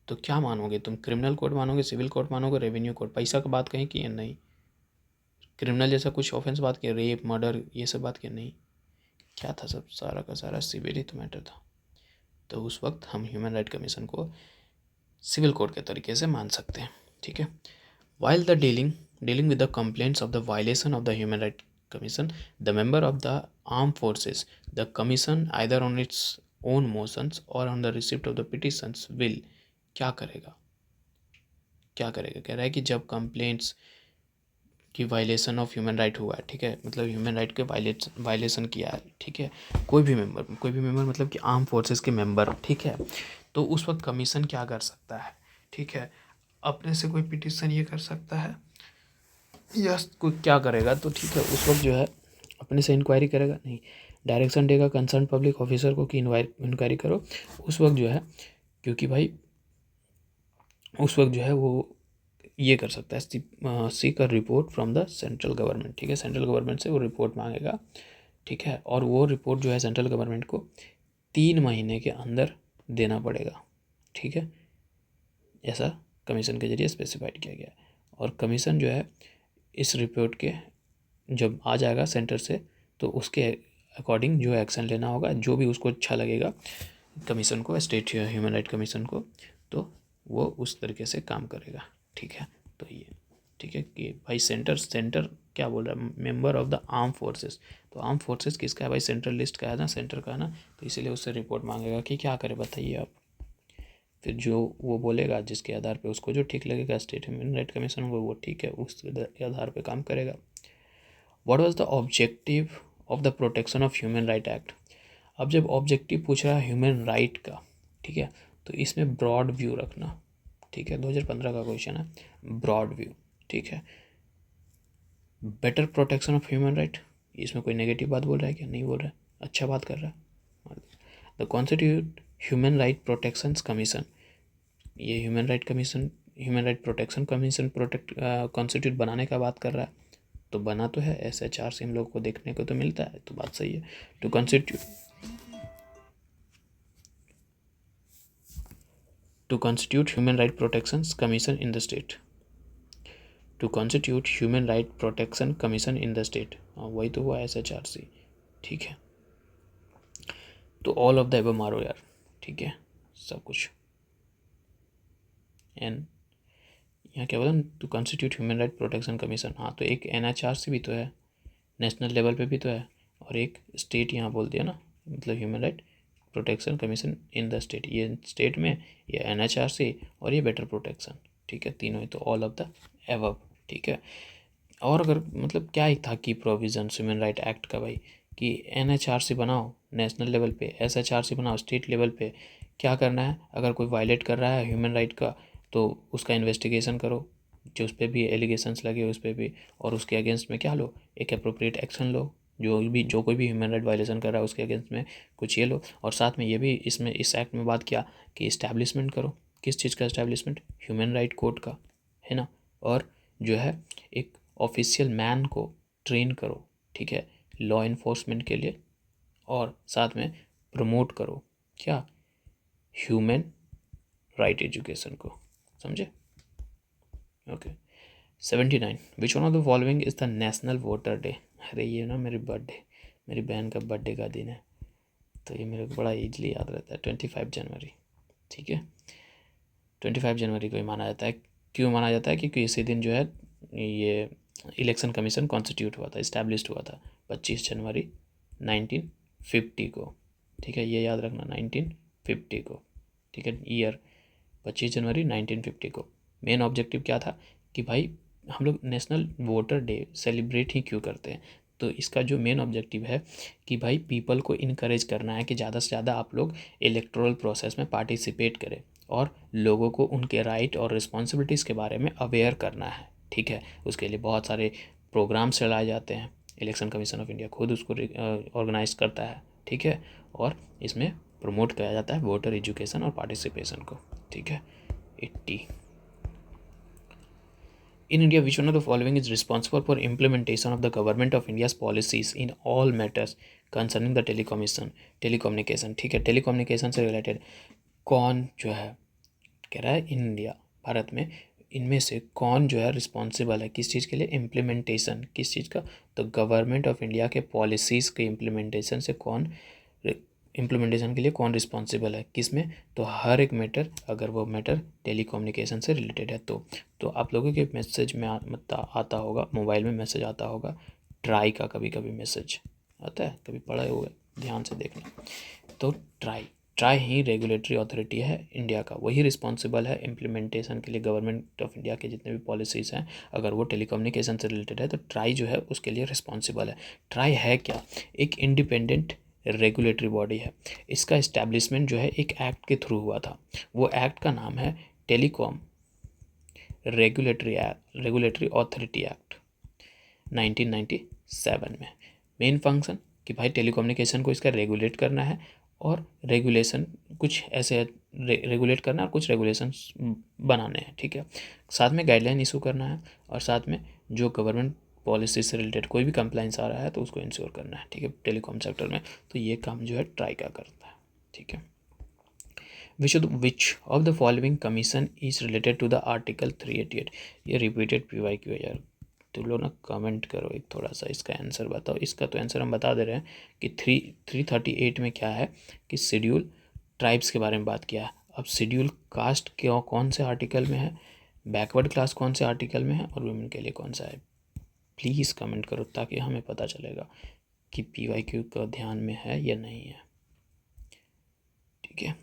तो क्या मानोगे तुम, क्रिमिनल कोड मानोगे, सिविल कोड मानोगे, रेवेन्यू कोड? पैसा का बात कहीं की है नहीं, क्रिमिनल जैसा कुछ ऑफेंस बात किया, रेप मर्डर ये सब बात किया नहीं, क्या था, सब सारा का सारा सिविल ही तो मैटर था। तो उस वक्त हम ह्यूमन राइट कमीशन को सिविल कोड के तरीके से मान सकते हैं, ठीक है। While the dealing with the complaints of the violation of the human right commission, the member of the armed forces, the commission either on its own motions or on the receipt of the petitions will क्या करेगा, क्या करेगा, कह रहा है कि जब कंप्लेंट्स की वायलेशन ऑफ ह्यूमन राइट हुआ है, ठीक है, मतलब ह्यूमन राइट के वायलेशन किया है, ठीक है, कोई भी मेंबर मतलब कि आर्म फोर्सेस के मेंबर, ठीक है, तो उस वक्त कमीशन क्या कर सकता है, ठीक है, अपने से कोई पिटिशन ये कर सकता है या कोई क्या करेगा, तो ठीक है उस वक्त जो है अपने से इंक्वायरी करेगा नहीं, डायरेक्शन देगा कंसर्न पब्लिक ऑफिसर को कि इंक्वायरी करो उस वक्त जो है, क्योंकि भाई उस वक्त जो है वो ये कर सकता है, seek a report from the central government, ठीक है, सेंट्रल गवर्नमेंट से वो रिपोर्ट मांगेगा, ठीक है, और वो रिपोर्ट जो है सेंट्रल गवर्नमेंट को 3 महीने के अंदर देना पड़ेगा, ठीक है, ऐसा कमीशन के जरिए स्पेसिफाइड किया गया है। और कमीशन जो है इस रिपोर्ट के जब आ जाएगा सेंटर से तो उसके अकॉर्डिंग जो एक्शन लेना होगा, जो भी उसको अच्छा लगेगा कमीशन को, स्टेट ह्यूमन राइट कमीशन को, तो वो उस तरीके से काम करेगा, ठीक है। तो ये ठीक है कि भाई सेंटर क्या बोल रहा है, member of the arm forces, तो आर्म फोर्सेस किसका है भाई, सेंट्रल लिस्ट का है ना, सेंटर का है ना, तो इसीलिए उससे रिपोर्ट मांगेगा कि क्या करे बताइए आप, फिर जो वो बोलेगा जिसके आधार पे उसको जो ठीक लगेगा स्टेट ह्यूमन राइट कमीशन को, वो ठीक है उस आधार पे काम करेगा। What was the objective of the protection of human right act. अब जब ऑब्जेक्टिव पूछ रहा है ह्यूमन राइट का, ठीक है, तो इसमें ब्रॉड व्यू रखना, ठीक है, 2015 का क्वेश्चन है, ब्रॉड व्यू, ठीक है। Better protection of human right, इसमें कोई नेगेटिव बात बोल रहा है क्या, नहीं बोल रहा है, अच्छा बात कर रहा है। The constitute human right protection commission, ये human right protection commission protect constitute बनाने का बात कर रहा है, तो बना तो है, SHRC हम लोग को देखने को तो मिलता है, तो बात सही है। To constitute human right protection commission in the state, to constitute human right protection commission in the state, वही तो हुआ SHRC, ठीक है। तो ऑल ऑफ द एबव मारो यार, ठीक है, सब कुछ। एन यहाँ क्या बोला, to constitute human right protection commission, हाँ तो एक NHRC भी तो है, नेशनल लेवल पे भी तो है, और एक स्टेट यहाँ बोल दिया ना, मतलब human right protection commission in the state, ये स्टेट में ये NHRC और ये बेटर प्रोटेक्शन, ठीक है, तीनों ही तो ऑल ऑफ द एबव, ठीक है। और अगर मतलब क्या ही था कि प्रोविजन ह्यूमन राइट एक्ट का भाई, कि NHRC बनाओ नेशनल लेवल पे, SHRC बनाओ स्टेट लेवल पे, क्या करना है, अगर कोई वायलेट कर रहा है ह्यूमन राइट का तो उसका इन्वेस्टिगेशन करो, जो उस पर भी एलिगेशंस लगे उस पर भी, और उसके अगेंस्ट में क्या लो, एक अप्रोप्रिएट एक्शन लो, जो कोई भी ह्यूमन राइट वायलेशन कर रहा है उसके अगेंस्ट में कुछ ये लो, और साथ में ये भी इसमें इस एक्ट में बात किया कि इस्टेब्लिशमेंट करो, किस चीज़ का इस्टेब्लिशमेंट, ह्यूमन राइट कोड का, है ना, और जो है एक ऑफिशियल मैन को ट्रेन करो, ठीक है, लॉ इन्फोर्समेंट के लिए, और साथ में प्रमोट करो क्या, ह्यूमन राइट एजुकेशन को, समझे, okay. 79 which one of the following is the national voter day, अरे ये ना मेरी बहन का बर्थडे का दिन है, तो ये मेरे को बड़ा ईजली याद रहता है, 25 जनवरी, ठीक है, 25 जनवरी को ही माना जाता है। क्यों माना जाता है, क्योंकि इसी दिन जो है ये इलेक्शन कमीशन कॉन्स्टिट्यूट हुआ था, इस्टेब्लिश्ड हुआ था 25 जनवरी 1950 को, ठीक है, ये याद रखना 1950 को, ठीक है, ईयर 25 जनवरी 1950 को। मेन ऑब्जेक्टिव क्या था कि भाई हम लोग नेशनल वोटर डे सेलिब्रेट ही क्यों करते हैं, तो इसका जो मेन ऑब्जेक्टिव है कि भाई पीपल को इनकरेज करना है कि ज़्यादा से ज़्यादा आप लोग इलेक्टोरल प्रोसेस में पार्टिसिपेट करें, और लोगों को उनके राइट और रिस्पॉन्सिबिलिटीज़ के बारे में अवेयर करना है, ठीक है। उसके लिए बहुत सारे प्रोग्राम्स चलाए जाते हैं, इलेक्शन कमीशन ऑफ इंडिया खुद उसको ऑर्गेनाइज करता है, ठीक है। और इसमें प्रमोट किया जाता है वोटर एजुकेशन और पार्टिसिपेशन को, ठीक है। 80 In India, which one of the following is responsible for implementation of the government of India's policies in all matters concerning the telecommunication, ठीक है। टेलीकम्युनिकेशन से रिलेटेड कौन जो है, कह रहा है इंडिया, भारत में इनमें से कौन जो है रिस्पॉन्सिबल है किस चीज़ के लिए, इम्प्लीमेंटेशन किस चीज़ का, तो गवर्नमेंट ऑफ इंडिया के पॉलिसीज़ के इम्प्लीमेंटेशन से कौन, इम्प्लीमेंटेशन के लिए कौन रिस्पॉन्सिबल है किस में, तो हर एक मैटर, अगर वो मैटर टेलीकम्युनिकेशन से रिलेटेड है तो आप लोगों के मैसेज में आता होगा, मोबाइल में मैसेज आता होगा ट्राई का, कभी कभी मैसेज आता है, कभी पढ़े हुए, ध्यान से देखना। तो ट्राई ही रेगुलेटरी अथॉरिटी है इंडिया का, वही रिस्पॉन्सिबल है इम्प्लीमेंटेशन के लिए गवर्नमेंट ऑफ इंडिया के जितने भी पॉलिसीज़ हैं, अगर वो टेलीकम्युनिकेशन से रिलेटेड है तो ट्राई जो है उसके लिए रिस्पॉन्सिबल है। ट्राई है क्या, एक इंडिपेंडेंट रेगुलेटरी बॉडी है। इसका इस्टेब्लिशमेंट जो है एक एक्ट के थ्रू हुआ था, वो एक्ट का नाम है टेलीकॉम रेगुलेटरी अथॉरिटी एक्ट 1997 में। मेन फंक्शन कि भाई टेलीकम्युनिकेशन को इसका रेगुलेट करना है, और रेगुलेशन कुछ ऐसे रेगुलेट करना है और कुछ रेगुलेशंस बनाने हैं, ठीक है। साथ में गाइडलाइन इशू करना है, और साथ में जो गवर्नमेंट पॉलिसी से रिलेटेड कोई भी कंप्लाइंस आ रहा है तो उसको इंश्योर करना है, ठीक है, टेलीकॉम सेक्टर में। तो ये काम जो है ट्राई का करता है, ठीक है। Which of the following commission is related to the article 388, ये रिपीटेड PYQ है यार, तुम लोग ना कमेंट करो एक थोड़ा सा, इसका आंसर बताओ। इसका तो आंसर हम बता दे रहे हैं कि 338 में क्या है कि शेड्यूल ट्राइब्स के बारे में बात किया है। अब शेड्यूल कास्ट क्यों कौन से आर्टिकल में है, बैकवर्ड क्लास कौन से आर्टिकल में है, और वुमेन के लिए कौन सा है। प्लीज़ कमेंट करो ताकि हमें पता चलेगा कि PYQ का ध्यान में है या नहीं है, ठीक है।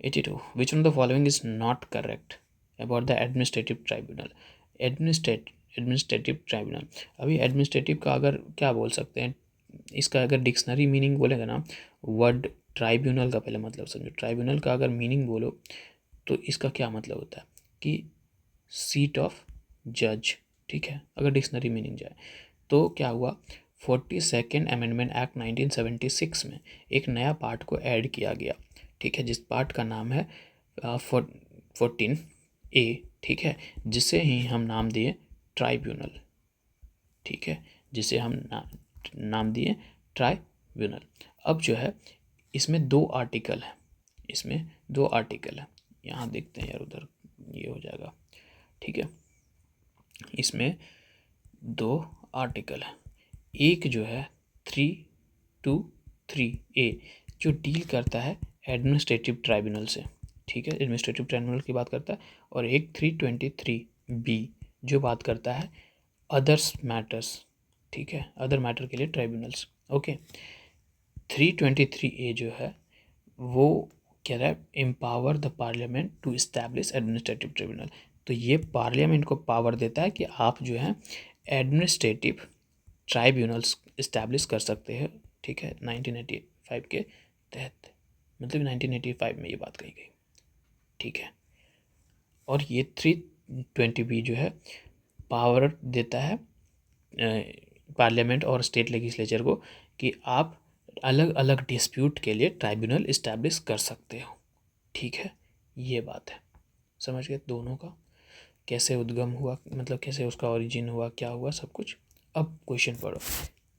82 विच one of the following is not correct about the administrative tribunal. Administrative tribunal, अभी एडमिनिस्ट्रेटिव का अगर क्या बोल सकते हैं, इसका अगर डिक्शनरी मीनिंग बोलेगा ना, वर्ड ट्राइब्यूनल का पहले मतलब समझो। ट्राइब्यूनल का अगर मीनिंग बोलो तो इसका क्या मतलब होता है कि सीट ऑफ जज, ठीक है। अगर डिक्शनरी मीनिंग जाए तो क्या हुआ, 42nd अमेंडमेंट एक्ट 1976 में एक नया पार्ट को ऐड किया गया, ठीक है, जिस पार्ट का नाम है 14A, ठीक है, जिसे ही हम नाम दिए ट्राइब्यूनल, ठीक है, जिसे हम नाम दिए ट्राइब्यूनल। अब जो है इसमें 2 आर्टिकल है, इसमें 2 आर्टिकल है, यहाँ देखते हैं यार, उधर ये हो जाएगा, ठीक है। इसमें 2 आर्टिकल है, एक जो है 323A जो डील करता है एडमिनिस्ट्रेटिव ट्राइब्यूनल से, ठीक है, एडमिनिस्ट्रेटिव ट्राइब्यूनल की बात करता है, और एक 323B जो बात करता है अदर्स मैटर्स, ठीक है, अदर मैटर के लिए ट्राइब्यूनल्स, ओके। 323A जो है वो कह रहा है empower the parliament to establish administrative tribunal, तो ये पार्लियामेंट को पावर देता है कि आप जो है एडमिनिस्ट्रेटिव ट्राइब्यूनल्स इस्टेब्लिश कर सकते हैं, ठीक है, 1985 के तहत, मतलब 1985 में ये बात कही गई, ठीक है। और ये 320B जो है पावर देता है पार्लियामेंट और स्टेट लेजिस्लेचर को कि आप अलग अलग डिस्प्यूट के लिए ट्राइब्यूनल इस्टेब्लिश कर सकते हो, ठीक है। ये बात है, समझ गए दोनों का कैसे उद्गम हुआ, मतलब कैसे उसका ओरिजिन हुआ, क्या हुआ, सब कुछ। अब क्वेश्चन पढ़ो,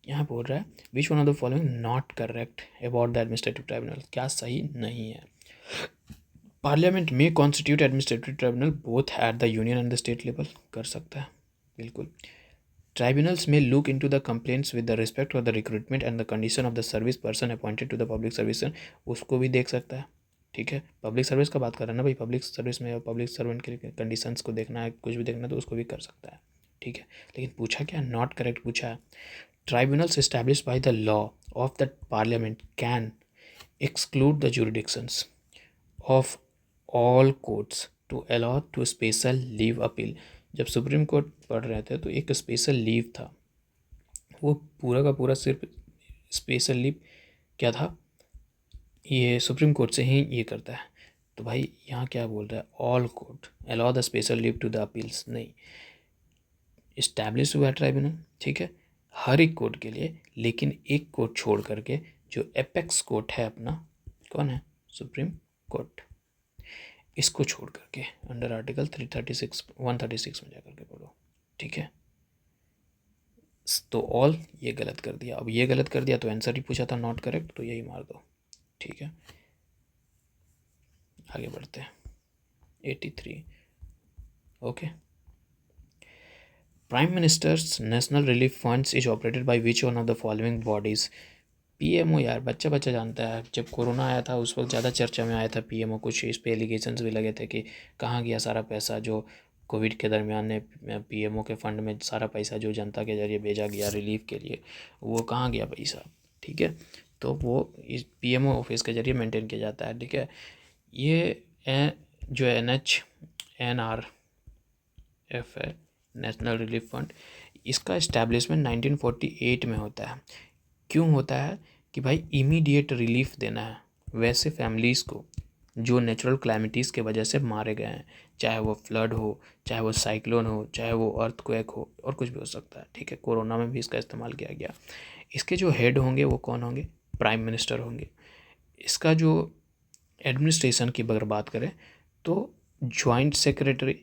यहाँ बोल रहा है which one of the following not correct about the administrative tribunal, क्या सही नहीं है। पार्लियामेंट में constitute administrative tribunal both at the union and the state level, कर सकता है बिल्कुल। ट्राइब्यूनल्स में look into the complaints with the respect of the recruitment and the condition of the service person appointed to the public service, उसको भी देख सकता है, ठीक है। पब्लिक सर्विस का बात कर रहा है ना भाई, पब्लिक सर्विस में पब्लिक सर्वेंट के कंडीशंस को देखना है, कुछ भी देखना है तो उसको भी कर सकता है, ठीक है। लेकिन पूछा क्या, नॉट करेक्ट पूछा है। Tribunals established by the law of the parliament can exclude the jurisdictions of all courts to allow to special leave appeal. जब सुप्रीम कोर्ट पढ़ रहे थे तो एक स्पेशल लीव था, वो पूरा का पूरा सिर्फ स्पेशल लीव क्या था, ये सुप्रीम कोर्ट से ही ये करता है। तो भाई यहाँ क्या बोल रहा है, all court allow the special leave to the appeals, नहीं, इस्टेब्लिश हुआ ट्राइब्यूनल, ठीक है, हर एक कोर्ट के लिए, लेकिन एक कोर्ट छोड़ करके जो एपेक्स कोर्ट है अपना, कौन है, सुप्रीम कोर्ट, इसको छोड़ करके अंडर आर्टिकल 336 136 में जाकर के पढ़ो, ठीक है। तो ऑल ये गलत कर दिया, अब ये गलत कर दिया तो आंसर ही पूछा था नॉट करेक्ट, तो यही मार दो, ठीक है। आगे बढ़ते हैं 83, okay. Prime ministers national relief funds is operated by which one of the following bodies. PMO यार बच्चा बच्चा जानता है, जब कोरोना आया था उस वक्त ज़्यादा चर्चा में आया था पीएमओ, कुछ इस पे एलिगेशंस भी लगे थे कि कहाँ गया सारा पैसा जो कोविड के दरमियान ने पीएमओ के फंड में सारा पैसा जो जनता के जरिए भेजा गया रिलीफ के लिए, वो कहाँ गया पैसा, ठीक है। तो वो इस पीएमओ ऑफिस के जरिए मेंटेन किया जाता है, ठीक है। ये जो NRF है, नेशनल रिलीफ फंड, इसका इस्टेब्लिशमेंट 1948 में होता है। क्यों होता है कि भाई इमीडिएट रिलीफ देना है वैसे फैमिलीज़ को जो नेचुरल क्लैमिटीज़ के वजह से मारे गए हैं, चाहे वो फ्लड हो, चाहे वो साइक्लोन हो, चाहे वो अर्थक्वेक हो, और कुछ भी हो सकता है, ठीक है। कोरोना में भी इसका इस्तेमाल किया गया। इसके जो हेड होंगे वो कौन होंगे, प्राइम मिनिस्टर होंगे। इसका जो एडमिनिस्ट्रेशन की अगर बात करें तो जॉइंट सेक्रेटरी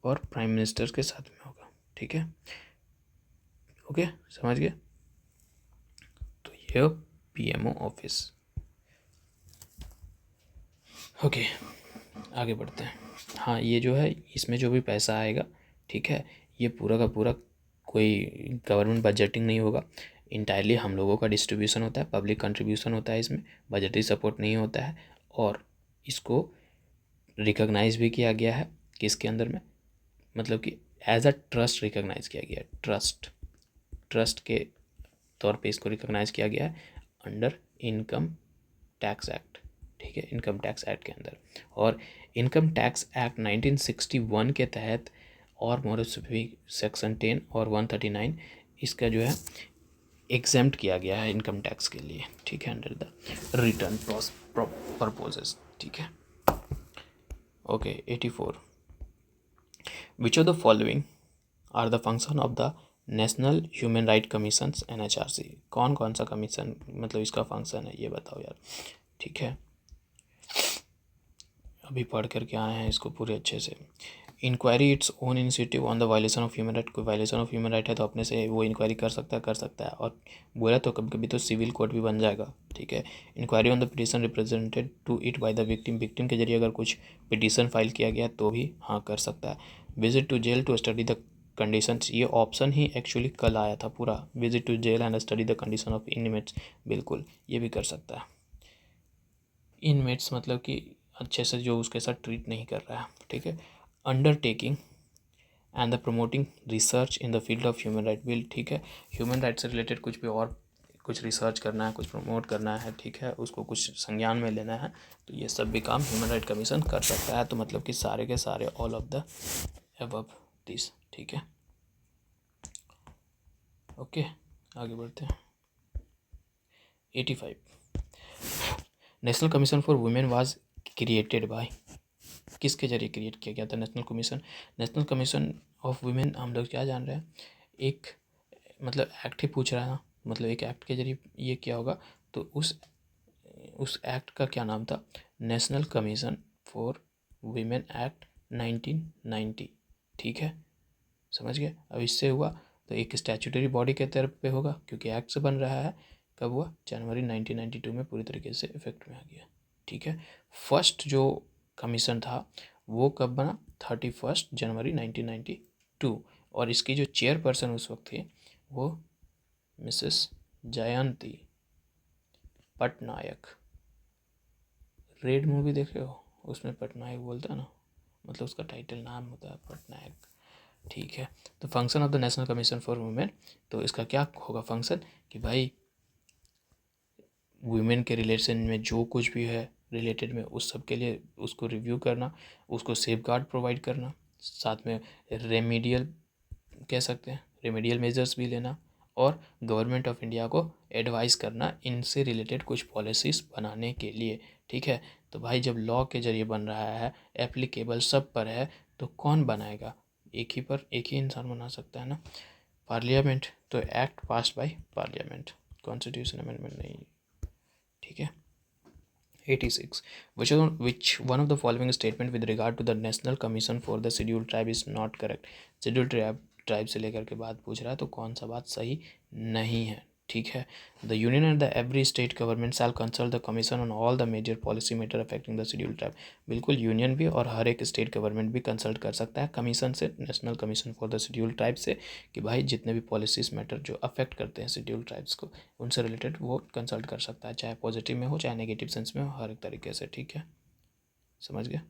और प्राइम मिनिस्टर के साथ में होगा, ठीक है, ओके, समझ गए। तो ये पीएमओ ऑफिस, ओके। आगे बढ़ते हैं। हाँ, ये जो है इसमें जो भी पैसा आएगा, ठीक है, ये पूरा का पूरा कोई गवर्नमेंट बजटिंग नहीं होगा, इंटायरली हम लोगों का डिस्ट्रीब्यूशन होता है, पब्लिक कंट्रीब्यूशन होता है, इसमें बजटरी सपोर्ट नहीं होता है। और इसको रिकॉग्नाइज भी किया गया है किसके अंदर में, मतलब कि एज अ ट्रस्ट रिकॉग्नाइज किया गया है, ट्रस्ट के तौर पे इसको रिकॉग्नाइज किया गया है अंडर इनकम टैक्स एक्ट, ठीक है, इनकम टैक्स एक्ट के अंदर। और इनकम टैक्स एक्ट 1961 के तहत और मोरसफी सेक्शन 10 और 139 इसका जो है एग्जेम्प्ट किया गया है इनकम टैक्स के लिए, ठीक है, अंडर द रिटर्न पर्पसेस, ठीक है, okay. 84, which of the following are the function of the national human right commission NHRC। कौन कौन सा कमीशन मतलब इसका फंक्शन है ये बताओ यार, ठीक है। अभी पढ़ करके आए हैं इसको पूरे अच्छे से। Inquiry its own initiative on the violation of human right, कोई वायलेशन ऑफ ह्यूमन राइट है तो अपने से वो इंक्वायरी कर सकता है और बोला तो कभी कभी तो सिविल कोर्ट भी बन जाएगा, ठीक है। Inquiry on the petition represented to it by the victim के जरिए अगर कुछ पिटिशन फाइल किया गया तो भी हाँ कर सकता है। Visit to jail to study the conditions, ये ऑप्शन ही एक्चुअली कल आया था पूरा, visit to jail and study the condition of inmates, बिल्कुल ये भी कर सकता है। इनमेट्स मतलब कि अच्छे से जो उसके साथ ट्रीट नहीं कर रहा है, ठीक है। Undertaking and the promoting research in the field of human right bill, ठीक है, ह्यूमन राइट से रिलेटेड कुछ भी और कुछ रिसर्च करना है, कुछ प्रमोट करना है, ठीक है, उसको कुछ संज्ञान में लेना है, तो ये सब भी काम ह्यूमन राइट कमीशन कर सकता है। तो मतलब कि सारे के सारे all of the above this, ठीक है, ओके। आगे बढ़ते हैं 85, national commission for women was created by, किसके जरिए क्रिएट किया गया था नेशनल कमीशन ऑफ वुमेन। हम लोग क्या जान रहे हैं, एक मतलब एक्ट ही पूछ रहा है ना, मतलब एक एक्ट के जरिए ये किया होगा, तो उस एक्ट का क्या नाम था, national commission for women act 1990, ठीक है, समझ गए। अब इससे हुआ तो एक स्टैट्यूटरी बॉडी के तरफ पे होगा क्योंकि एक्ट से बन रहा है, कब हुआ, जनवरी 1992 में पूरी तरीके से इफेक्ट में आ गया, ठीक है। फर्स्ट जो कमीशन था वो कब बना, 31 जनवरी 1992, और इसकी जो चेयरपर्सन उस वक्त थी वो मिसेस जयंती पटनायक। रेड मूवी देखे हो, उसमें पटनायक बोलता है ना, मतलब उसका टाइटल नाम होता है पटनायक, ठीक है। तो function of the national commission for women, तो इसका क्या होगा फंक्शन कि भाई वुमेन के रिलेशन में जो कुछ भी है रिलेटेड में उस सब के लिए उसको रिव्यू करना, उसको सेफगार्ड प्रोवाइड करना, साथ में रेमेडियल कह सकते हैं, रेमेडियल मेजर्स भी लेना, और गवर्नमेंट ऑफ इंडिया को एडवाइस करना इनसे रिलेटेड कुछ पॉलिसीज़ बनाने के लिए, ठीक है। तो भाई जब लॉ के जरिए बन रहा है, एप्लीकेबल सब पर है, तो कौन बनाएगा? एक ही इंसान बना सकता है ना, पार्लियामेंट। तो act passed by parliament, constitution amendment नहीं, ठीक है। 86. Which one of the following statement with regard to the National Commission for the Scheduled Tribe is not correct? Scheduled tribe से लेकर के बात पूछ रहा है, तो कौन सा बात सही नहीं है, ठीक है। The union and the every state government shall consult the commission on all the major policy matter affecting the scheduled tribe. बिल्कुल, यूनियन भी और हर एक स्टेट गवर्नमेंट भी कंसल्ट कर सकता है कमीशन से, national commission for the scheduled tribe से, कि भाई जितने भी पॉलिसीज मैटर जो अफेक्ट करते हैं शेड्यूल्ड ट्राइब्स को, उनसे रिलेटेड वो कंसल्ट कर सकता है, चाहे पॉजिटिव में हो चाहे नेगेटिव सेंस में हो, हर एक तरीके से, ठीक है। समझ गया।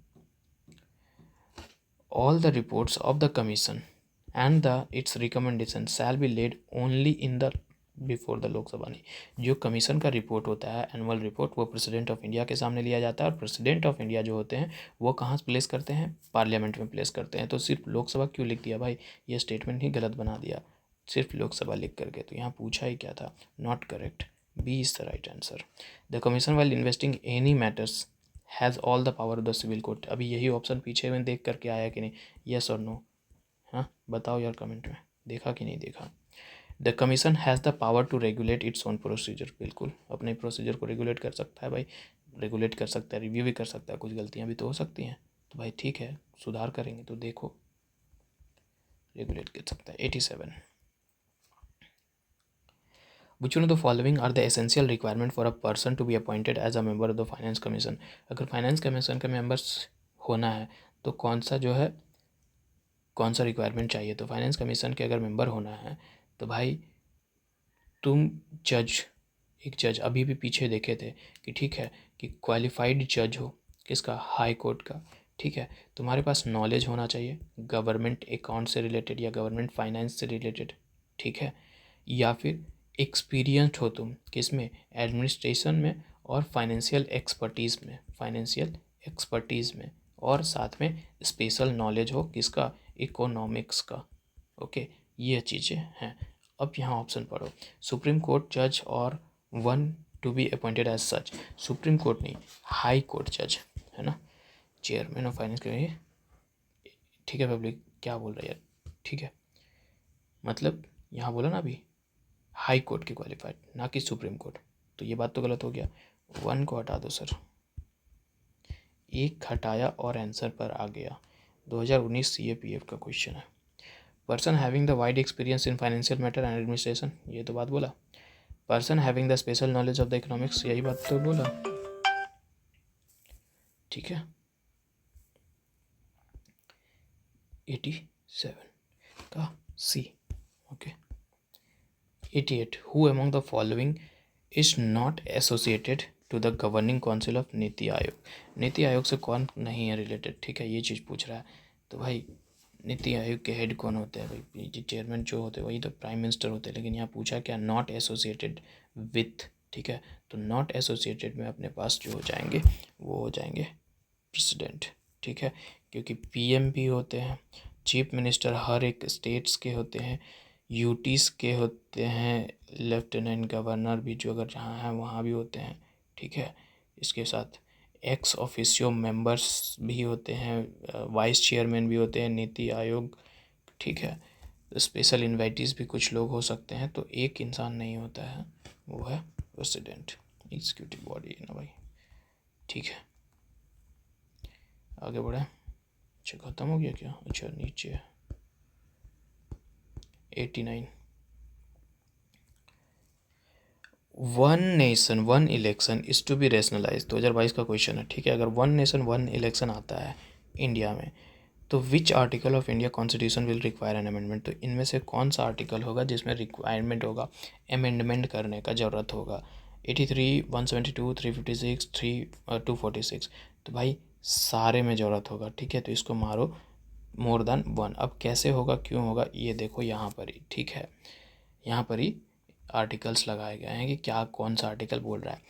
All the reports of the commission and the its recommendation shall be laid only in the before the Lok Sabha. नहीं, जो कमीशन का रिपोर्ट होता है, एनुअल रिपोर्ट, वो प्रेसिडेंट ऑफ इंडिया के सामने लिया जाता है, और प्रेसिडेंट ऑफ इंडिया जो होते हैं वो कहाँ प्लेस करते हैं? पार्लियामेंट में प्लेस करते हैं। तो सिर्फ लोकसभा क्यों लिख दिया भाई? ये स्टेटमेंट ही गलत बना दिया, सिर्फ लोकसभा लिख करके। तो यहाँ पूछा ही क्या था? Not correct, B is the right answer. The commission while investing any matters has all the power of the civil court. अभी यही ऑप्शन पीछे में देख करके आया कि नहीं? येस और नो? हाँ बताओ यार कमेंट में, देखा कि नहीं देखा। The commission has the power to regulate its own procedure. बिल्कुल, अपने प्रोसीजर को रेगुलेट कर सकता है भाई, रेगुलेट कर सकता है, रिव्यू भी कर सकता है, कुछ गलतियाँ भी तो हो सकती हैं, तो भाई ठीक है, सुधार करेंगे तो देखो, रेगुलेट कर सकता है। 87. Which one of the following are the essential requirement for a person to be appointed as a member of the finance commission? अगर फाइनेंस कमीशन के मेंबर्स होना है तो कौन सा जो है, कौन सा रिक्वायरमेंट चाहिए? तो फाइनेंस कमीशन के अगर मेंबर होना है तो भाई तुम जज, एक जज अभी भी पीछे देखे थे कि ठीक है, कि क्वालिफाइड जज हो, किसका? हाई कोर्ट का, ठीक है। तुम्हारे पास नॉलेज होना चाहिए गवर्नमेंट अकाउंट से रिलेटेड या गवर्नमेंट फाइनेंस से रिलेटेड, ठीक है, या फिर एक्सपीरियंस्ड हो तुम किस में? एडमिनिस्ट्रेशन में और फाइनेंशियल एक्सपर्टीज़ में, फाइनेंशियल एक्सपर्टीज़ में, और साथ में स्पेशल नॉलेज हो किसका? इकोनॉमिक्स का, ओके, ये चीज़ें हैं। अब यहाँ ऑप्शन पढ़ो, सुप्रीम कोर्ट जज और one to be appointed as such. Supreme court नहीं, हाई कोर्ट जज है ना, चेयरमैन ऑफ फाइनेंस के, ठीक है। पब्लिक क्या बोल रही है? ठीक है, मतलब यहाँ बोला ना अभी हाई कोर्ट की क्वालिफाइड, ना कि सुप्रीम कोर्ट, तो ये बात तो गलत हो गया। वन को हटा दो सर, एक हटाया और आंसर पर आ गया। 2019 CAPF का क्वेश्चन है। Person having the wide experience in financial matter and administration, ये तो बात बोला। Person having the special knowledge of the economics, यही बात तो बोला, ठीक है। 87 का सी, okay. 88. Who among the following is not associated to the governing council of NITI Aayog? NITI Aayog से कौन नहीं है रिलेटेड, ठीक है, ये चीज़ पूछ रहा है। तो भाई नीति आयोग के हेड कौन होते हैं भाई? जी चेयरमैन जो होते हैं वही तो प्राइम मिनिस्टर होते हैं, लेकिन यहाँ पूछा क्या? नॉट एसोसिएटेड विथ, ठीक है। तो नॉट एसोसिएटेड में अपने पास जो हो जाएंगे वो हो जाएंगे प्रेसिडेंट, ठीक है, क्योंकि PM भी होते हैं, चीफ मिनिस्टर हर एक स्टेट्स के होते हैं, यूटीज़ के होते हैं, लेफ्टिनेंट गवर्नर भी जो अगर जहाँ हैं वहाँ भी होते हैं, ठीक है। इसके साथ एक्स ऑफिशियो मेंबर्स भी होते हैं, वाइस चेयरमैन भी होते हैं नीति आयोग, ठीक है। स्पेशल इन्वाइटीज़ भी कुछ लोग हो सकते हैं, तो एक इंसान नहीं होता है, वो है प्रेसिडेंट, एग्जीक्यूटिव बॉडी है ना भाई, ठीक है। आगे बढ़े, अच्छा ख़त्म हो गया क्या? अच्छा नीचे 89. One nation one election is to be rationalise, 2022 का क्वेश्चन है, ठीक है। अगर वन नेशन वन इलेक्शन आता है इंडिया में, तो विच article of India constitution will require an amendment? तो इनमें से कौन सा आर्टिकल होगा जिसमें रिक्वायरमेंट होगा, अमेंडमेंट करने का ज़रूरत होगा? 83, 172, 356, 246। तो भाई सारे में ज़रूरत होगा, ठीक है। तो इसको मारो मोर देन वन। अब कैसे होगा, क्यों होगा, ये देखो यहाँ पर ही, ठीक है, यहाँ पर ही आर्टिकल्स लगाए गए हैं कि क्या कौन सा आर्टिकल बोल रहा है।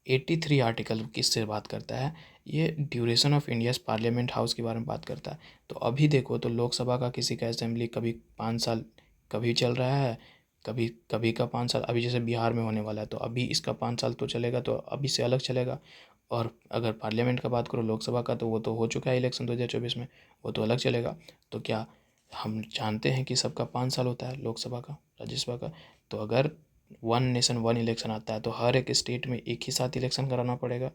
83 आर्टिकल किससे बात करता है? ये duration of India's parliament house के बारे में बात करता है। तो अभी देखो तो लोकसभा का किसी का असेंबली कभी 5 साल कभी चल रहा है, कभी कभी का 5 साल, अभी जैसे बिहार में होने वाला है तो अभी इसका 5 साल तो चलेगा, तो अभी से अलग चलेगा। और अगर पार्लियामेंट का बात करो, लोकसभा का, तो वो तो हो चुका है इलेक्शन 2024 में, वो तो अलग चलेगा। तो क्या हम जानते हैं कि सबका 5 साल होता है, लोकसभा का, राज्यसभा का। तो अगर वन नेशन वन इलेक्शन आता है तो हर एक स्टेट में एक ही साथ इलेक्शन कराना पड़ेगा,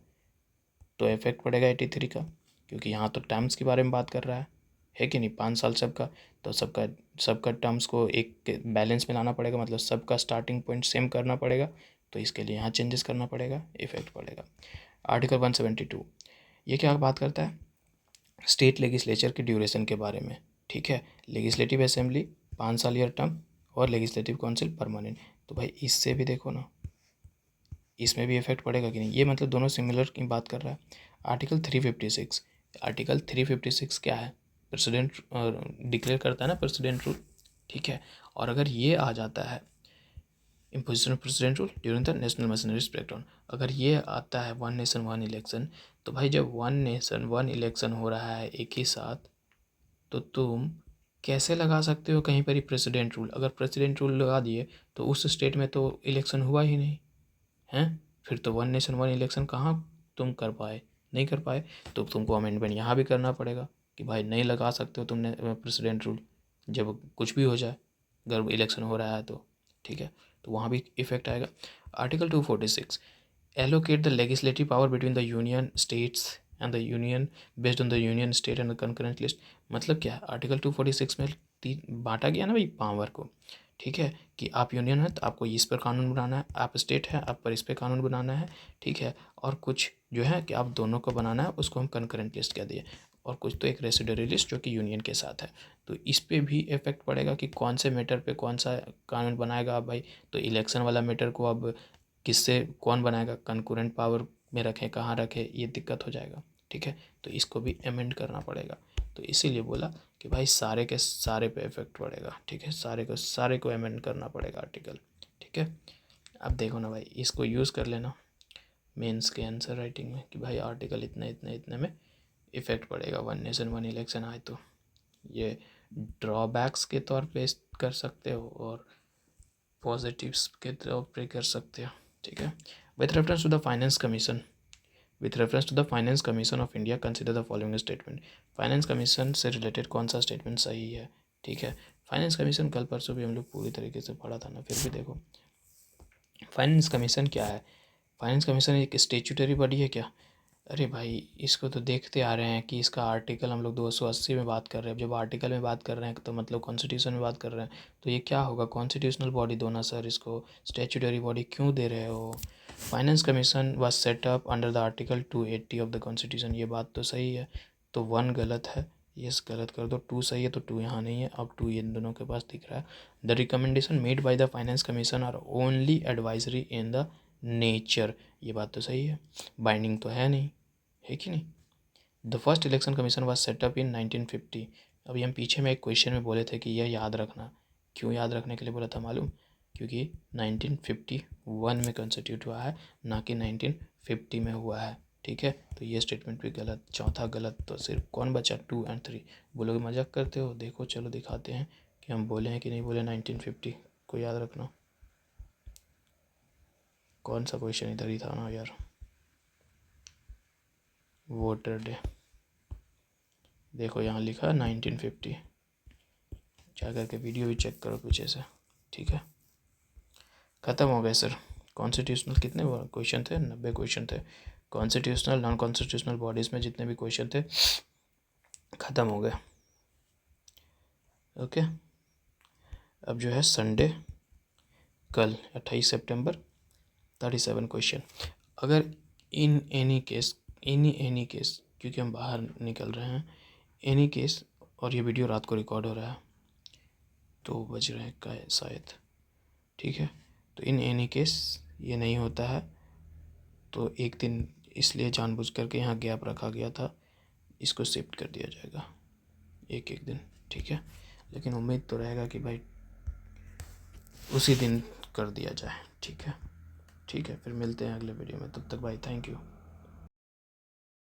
तो इफेक्ट पड़ेगा 83 का, क्योंकि यहाँ तो टर्म्स के बारे में बात कर रहा है कि नहीं, 5 साल सबका। तो सबका सबका टर्म्स को एक बैलेंस में लाना पड़ेगा, मतलब सबका स्टार्टिंग पॉइंट सेम करना पड़ेगा। तो इसके लिए यहाँ चेंजेस करना पड़ेगा, इफेक्ट पड़ेगा। आर्टिकल 172 ये क्या बात करता है, स्टेट लेजिस्लेचर के ड्यूरेशन के बारे में। ठीक है, लेजिस्लेटिव असेंबली 5 साल ईयर टर्म और लेजिस्लेटिव काउंसिल परमानेंट। तो भाई इससे भी देखो ना, इसमें भी इफेक्ट पड़ेगा कि नहीं, ये मतलब दोनों सिमिलर की बात कर रहा है। आर्टिकल 356, आर्टिकल 356 क्या है, प्रेसिडेंट डिक्लेयर करता है ना प्रेसिडेंट रूल। ठीक है, और अगर ये आ जाता है imposition of president rule during the national machineries breakdown, अगर ये आता है वन नेशन वन इलेक्शन, तो भाई जब वन नेशन वन इलेक्शन हो रहा है एक ही साथ, तो तुम कैसे लगा सकते हो कहीं पर ही प्रेसिडेंट रूल। अगर प्रेसिडेंट रूल लगा दिए तो उस स्टेट में तो इलेक्शन हुआ ही नहीं हैं, फिर तो वन नेशन वन इलेक्शन कहाँ तुम कर पाए, नहीं कर पाए। तो तुमको अमेंडमेंट यहाँ भी करना पड़ेगा कि भाई नहीं लगा सकते हो तुमने प्रेसिडेंट रूल, जब कुछ भी हो जाए, अगर इलेक्शन हो रहा है तो। ठीक है, तो वहाँ भी इफेक्ट आएगा। Article 246 allocate the legislative power between the union states and the union based on the union state and the concurrent list. मतलब क्या है, आर्टिकल 246 में बांटा गया ना भाई पावर को। ठीक है, कि आप यूनियन है तो आपको इस पर कानून बनाना है, आप स्टेट है आप पर इस पर कानून बनाना है। ठीक है, और कुछ जो है कि आप दोनों को बनाना है, उसको हम कंकरेंट लिस्ट कह दिए। और कुछ तो एक रेसिडरी लिस्ट जो कि यूनियन के साथ है। तो इस पे भी इफेक्ट पड़ेगा कि कौन से मैटर पे कौन सा कानून बनाएगा आप भाई। तो इलेक्शन वाला मैटर को अब किससे कौन बनाएगा, कंकरेंट पावर में रखें, कहाँ रखें, ये दिक्कत हो जाएगा। ठीक है, तो इसको भी अमेंड करना पड़ेगा। तो इसीलिए बोला कि भाई सारे के सारे पे इफेक्ट पड़ेगा। ठीक है, सारे को अमेंड करना पड़ेगा आर्टिकल। ठीक है, अब देखो ना भाई, इसको यूज़ कर लेना मेंस के आंसर राइटिंग में कि भाई आर्टिकल इतने इतने इतने में इफेक्ट पड़ेगा वन नेशन वन इलेक्शन आए तो। ये ड्रॉबैक्स के तौर पे कर सकते हो और पॉजिटिव्स के तौर पे कर सकते हो। ठीक है, with reference to the finance commission, with reference to the finance commission of India consider the following statement. Finance commission से रिलेटेड कौन सा स्टेटमेंट सही है। ठीक है, फाइनेंस कमीशन कल परसों भी हम लोग पूरी तरीके से पढ़ा था ना, फिर भी देखो फाइनेंस कमीशन क्या है। फाइनेंस कमीशन एक स्टेचुटरी बॉडी है क्या। अरे भाई इसको तो देखते आ रहे हैं कि इसका आर्टिकल हम लोग 280 में बात कर रहे हैं। जब आर्टिकल में बात कर रहे हैं तो मतलब कॉन्स्टिट्यूशन में बात कर रहे हैं, तो ये क्या होगा, कॉन्स्टिट्यूशनल बॉडी दो ना सर, इसको स्टैट्यूटरी बॉडी क्यों दे रहे हो। Finance commission was set up under the article 280 of the constitution. ये बात तो सही है, तो 1 गलत है, यस गलत कर दो। 2 सही है तो 2 यहाँ नहीं है, अब 2 इन दोनों के पास दिख रहा है। The recommendation made by the finance commission are only advisory in the nature. ये बात तो सही है, बाइंडिंग तो है नहीं, है कि नहीं। The first election commission was set up in 1950। अभी हम पीछे में एक क्वेश्चन में बोले थे कि यह याद रखना, क्यों याद रखने के लिए बोला था मालूम, क्योंकि 1951 में कंस्टिट्यूट हुआ है, ना कि 1950 में हुआ है। ठीक है, तो ये स्टेटमेंट भी गलत, चौथा गलत। तो सिर्फ कौन बचा, 2 और 3। बोलोगे मजाक करते हो, देखो चलो दिखाते हैं कि हम बोले हैं कि नहीं बोले। 1950 को याद रखना। कौन सा क्वेश्चन इधर ही था ना यार, वोटर डे, देखो यहाँ लिखा है 1950, जा करके वीडियो भी चेक करो पीछे से। ठीक है, ख़त्म हो गए सर। कॉन्स्टिट्यूशनल कितने क्वेश्चन थे, 90 क्वेश्चन थे। कॉन्स्टिट्यूशनल नॉन कॉन्स्टिट्यूशनल बॉडीज़ में जितने भी क्वेश्चन थे ख़त्म हो गए। ओके, अब जो है संडे कल 28 सितंबर 37 क्वेश्चन। अगर इन एनी केस क्योंकि हम बाहर निकल रहे हैं, एनी केस, और ये वीडियो रात को रिकॉर्ड हो रहा है, 2 बज रहे हैं का शायद। ठीक है, तो इन एनी केस ये नहीं होता है, तो एक दिन इसलिए जानबूझ करके यहाँ गैप रखा गया था, इसको शिफ्ट कर दिया जाएगा एक एक दिन। ठीक है, लेकिन उम्मीद तो रहेगा कि भाई उसी दिन कर दिया जाए। ठीक है, ठीक है, फिर मिलते हैं अगले वीडियो में, तब तक भाई थैंक यू।